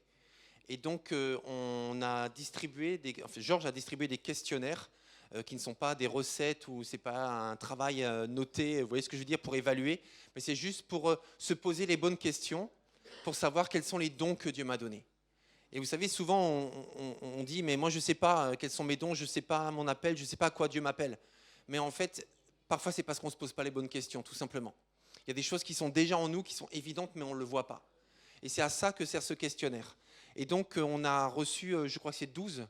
Et donc, Georges a distribué des questionnaires qui ne sont pas des recettes ou c'est pas un travail noté, vous voyez ce que je veux dire, pour évaluer, mais c'est juste pour se poser les bonnes questions, pour savoir quels sont les dons que Dieu m'a donnés. Et vous savez, souvent, on dit, mais moi, je ne sais pas quels sont mes dons, je ne sais pas mon appel, je ne sais pas à quoi Dieu m'appelle. Mais en fait, parfois, c'est parce qu'on ne se pose pas les bonnes questions, tout simplement. Il y a des choses qui sont déjà en nous, qui sont évidentes, mais on ne le voit pas. Et c'est à ça que sert ce questionnaire. Et donc, on a reçu, je crois que c'est 12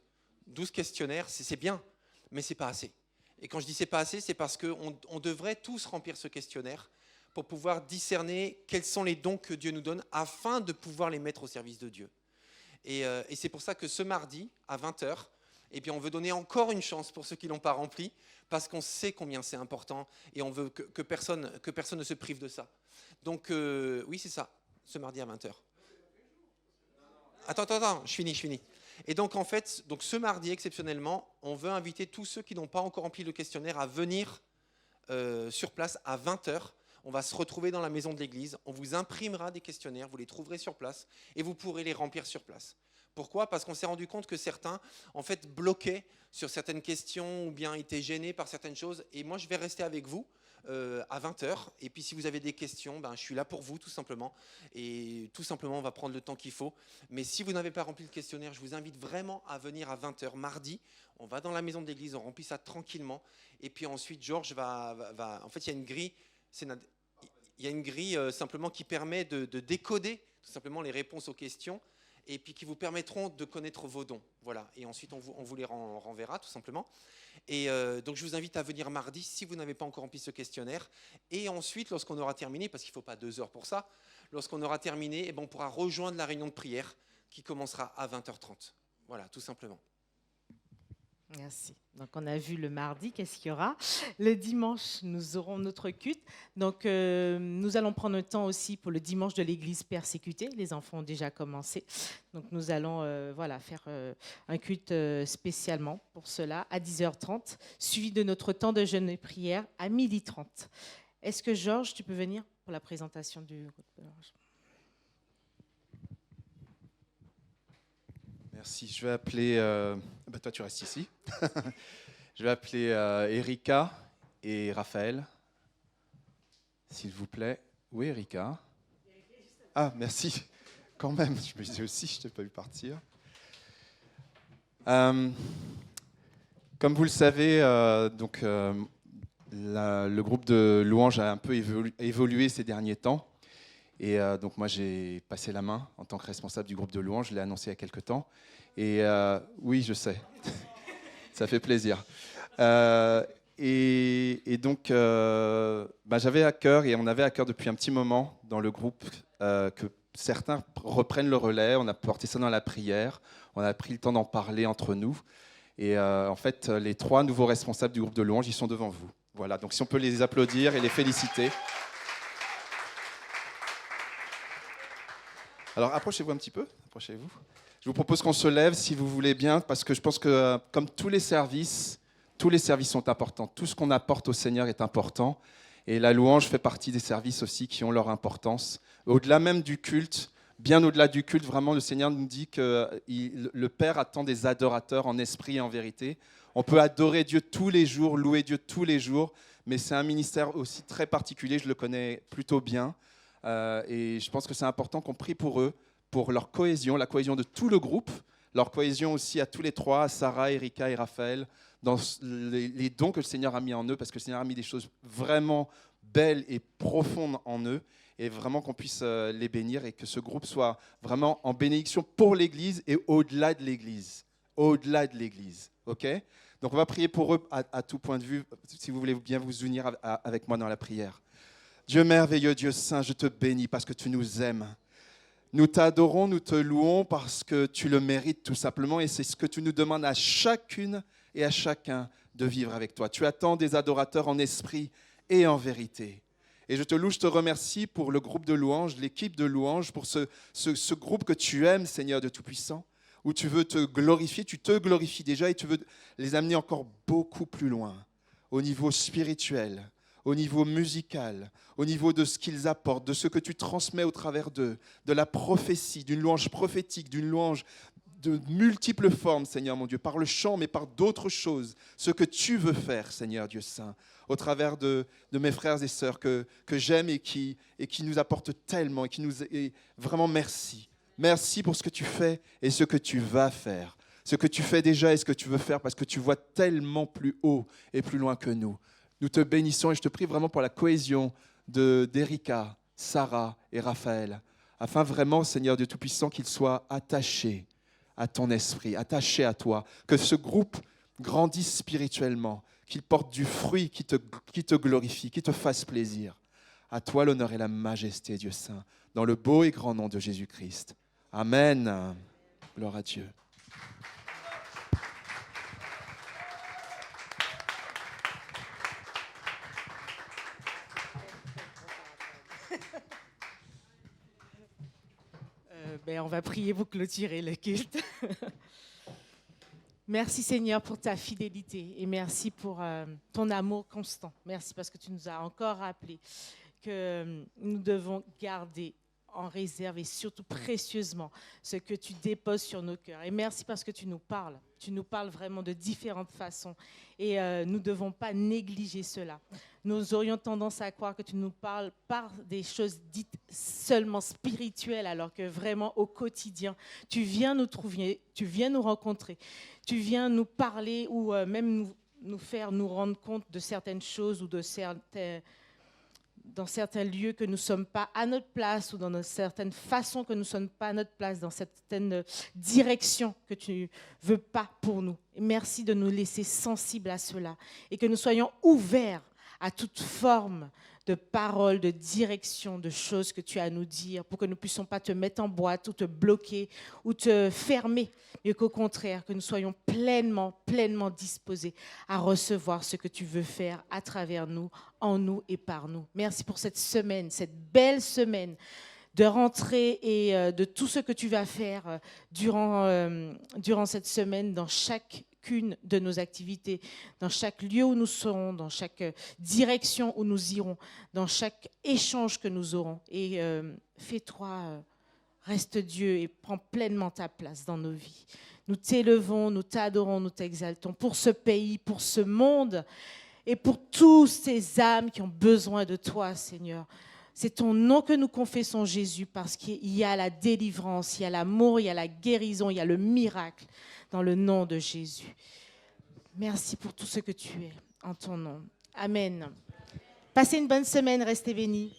questionnaires. C'est bien, mais ce n'est pas assez. Et quand je dis c'est pas assez, c'est parce qu'on devrait tous remplir ce questionnaire pour pouvoir discerner quels sont les dons que Dieu nous donne afin de pouvoir les mettre au service de Dieu. Et c'est pour ça que ce mardi, à 20h, eh bien, on veut donner encore une chance pour ceux qui ne l'ont pas rempli, parce qu'on sait combien c'est important et on veut que personne ne se prive de ça. Donc, oui, c'est ça, ce mardi à 20h. Attends, je finis. Et donc, en fait, ce mardi, exceptionnellement, on veut inviter tous ceux qui n'ont pas encore rempli le questionnaire à venir sur place à 20h. On va se retrouver dans la maison de l'église, on vous imprimera des questionnaires, vous les trouverez sur place et vous pourrez les remplir sur place. Pourquoi ? Parce qu'on s'est rendu compte que certains, en fait, bloquaient sur certaines questions ou bien étaient gênés par certaines choses. Et moi, je vais rester avec vous à 20h. Et puis, si vous avez des questions, je suis là pour vous, tout simplement. Et tout simplement, on va prendre le temps qu'il faut. Mais si vous n'avez pas rempli le questionnaire, je vous invite vraiment à venir à 20h mardi. On va dans la maison de l'église, on remplit ça tranquillement. Et puis ensuite, Georges va... En fait, il y a une grille... Il y a une grille simplement qui permet de décoder tout simplement les réponses aux questions et puis qui vous permettront de connaître vos dons. Voilà. Et ensuite, on vous les renverra tout simplement. Et donc, je vous invite à venir mardi si vous n'avez pas encore rempli ce questionnaire. Et ensuite, lorsqu'on aura terminé, parce qu'il ne faut pas 2 heures pour ça, lorsqu'on aura terminé, on pourra rejoindre la réunion de prière qui commencera à 20h30. Voilà, tout simplement. Merci. Donc, on a vu le mardi, qu'est-ce qu'il y aura. Le dimanche, nous aurons notre culte. Donc, nous allons prendre un temps aussi pour le dimanche de l'église persécutée. Les enfants ont déjà commencé. Donc, nous allons faire un culte spécialement pour cela à 10h30, suivi de notre temps de jeûne et prière à 12h30. Est-ce que, Georges, tu peux venir pour la présentation du groupe ? Merci. Je vais appeler... toi, tu restes ici. Je vais appeler Erika et Raphaël, s'il vous plaît. Oui, Erika. Ah, merci. Quand même, je me disais aussi, je t'ai pas vu partir. Comme vous le savez, le groupe de louanges a un peu évolué ces derniers temps. Et donc moi, j'ai passé la main en tant que responsable du groupe de louanges. Je l'ai annoncé il y a quelques temps. Et oui, je sais. Ça fait plaisir. Et donc, j'avais à cœur, et on avait à cœur depuis un petit moment dans le groupe, que certains reprennent le relais. On a porté ça dans la prière. On a pris le temps d'en parler entre nous. Et en fait, les 3 nouveaux responsables du groupe de louanges, ils sont devant vous. Voilà, donc si on peut les applaudir et les féliciter. Alors, approchez-vous un petit peu. Approchez-vous. Je vous propose qu'on se lève, si vous voulez bien, parce que je pense que, comme tous les services sont importants. Tout ce qu'on apporte au Seigneur est important. Et la louange fait partie des services aussi qui ont leur importance. Au-delà même du culte, bien au-delà du culte, vraiment, le Seigneur nous dit que le Père attend des adorateurs en esprit et en vérité. On peut adorer Dieu tous les jours, louer Dieu tous les jours, mais c'est un ministère aussi très particulier, je le connais plutôt bien. Et je pense que c'est important qu'on prie pour eux, pour leur cohésion, la cohésion de tout le groupe, leur cohésion aussi à tous les 3, Sarah, Erika et Raphaël, dans les dons que le Seigneur a mis en eux, parce que le Seigneur a mis des choses vraiment belles et profondes en eux, et vraiment qu'on puisse les bénir et que ce groupe soit vraiment en bénédiction pour l'Église et au-delà de l'Église. Au-delà de l'Église, ok ? Donc on va prier pour eux à tout point de vue, si vous voulez bien vous unir avec moi dans la prière. Dieu merveilleux, Dieu saint, je te bénis parce que tu nous aimes. Nous t'adorons, nous te louons parce que tu le mérites tout simplement et c'est ce que tu nous demandes à chacune et à chacun de vivre avec toi. Tu attends des adorateurs en esprit et en vérité. Et je te loue, je te remercie pour le groupe de louanges, l'équipe de louanges, pour ce groupe que tu aimes, Seigneur de Tout-Puissant, où tu veux te glorifier, tu te glorifies déjà et tu veux les amener encore beaucoup plus loin, au niveau spirituel, au niveau musical, au niveau de ce qu'ils apportent, de ce que tu transmets au travers d'eux, de la prophétie, d'une louange prophétique, d'une louange de multiples formes, Seigneur mon Dieu, par le chant, mais par d'autres choses, ce que tu veux faire, Seigneur Dieu Saint, au travers de mes frères et sœurs que j'aime et qui nous apportent tellement, et vraiment merci. Merci pour ce que tu fais et ce que tu vas faire, ce que tu fais déjà et ce que tu veux faire, parce que tu vois tellement plus haut et plus loin que nous. Nous te bénissons et je te prie vraiment pour la cohésion d'Erika, Sarah et Raphaël, afin vraiment, Seigneur Dieu Tout-Puissant, qu'ils soient attachés à ton esprit, attachés à toi, que ce groupe grandisse spirituellement, qu'il porte du fruit qui te glorifie, qui te fasse plaisir. À toi l'honneur et la majesté, Dieu Saint, dans le beau et grand nom de Jésus-Christ. Amen. Gloire à Dieu. On va prier pour clôturer le culte. Merci Seigneur pour ta fidélité et merci pour ton amour constant. Merci parce que tu nous as encore rappelé que nous devons garder en réserve et surtout précieusement ce que tu déposes sur nos cœurs. Et merci parce que tu nous parles. Tu nous parles vraiment de différentes façons et nous ne devons pas négliger cela. Nous aurions tendance à croire que tu nous parles par des choses dites seulement spirituelles, alors que vraiment au quotidien, tu viens nous trouver, tu viens nous rencontrer, tu viens nous parler ou même nous faire nous rendre compte de certaines choses ou dans certains lieux que nous ne sommes pas à notre place ou dans certaines façons que nous ne sommes pas à notre place, dans certaines directions que tu ne veux pas pour nous. Et merci de nous laisser sensibles à cela et que nous soyons ouverts à toute forme de paroles, de direction, de choses que tu as à nous dire pour que nous ne puissions pas te mettre en boîte ou te bloquer ou te fermer, mais qu'au contraire, que nous soyons pleinement disposés à recevoir ce que tu veux faire à travers nous, en nous et par nous. Merci pour cette semaine, cette belle semaine de rentrée et de tout ce que tu vas faire durant cette semaine dans chacune de nos activités, dans chaque lieu où nous serons, dans chaque direction où nous irons, dans chaque échange que nous aurons. Et fais-toi, reste Dieu et prends pleinement ta place dans nos vies. Nous t'élevons, nous t'adorons, nous t'exaltons pour ce pays, pour ce monde et pour toutes ces âmes qui ont besoin de toi, Seigneur. C'est ton nom que nous confessons, Jésus, parce qu'il y a la délivrance, il y a l'amour, il y a la guérison, il y a le miracle dans le nom de Jésus. Merci pour tout ce que tu es en ton nom. Amen. Passez une bonne semaine, restez bénis.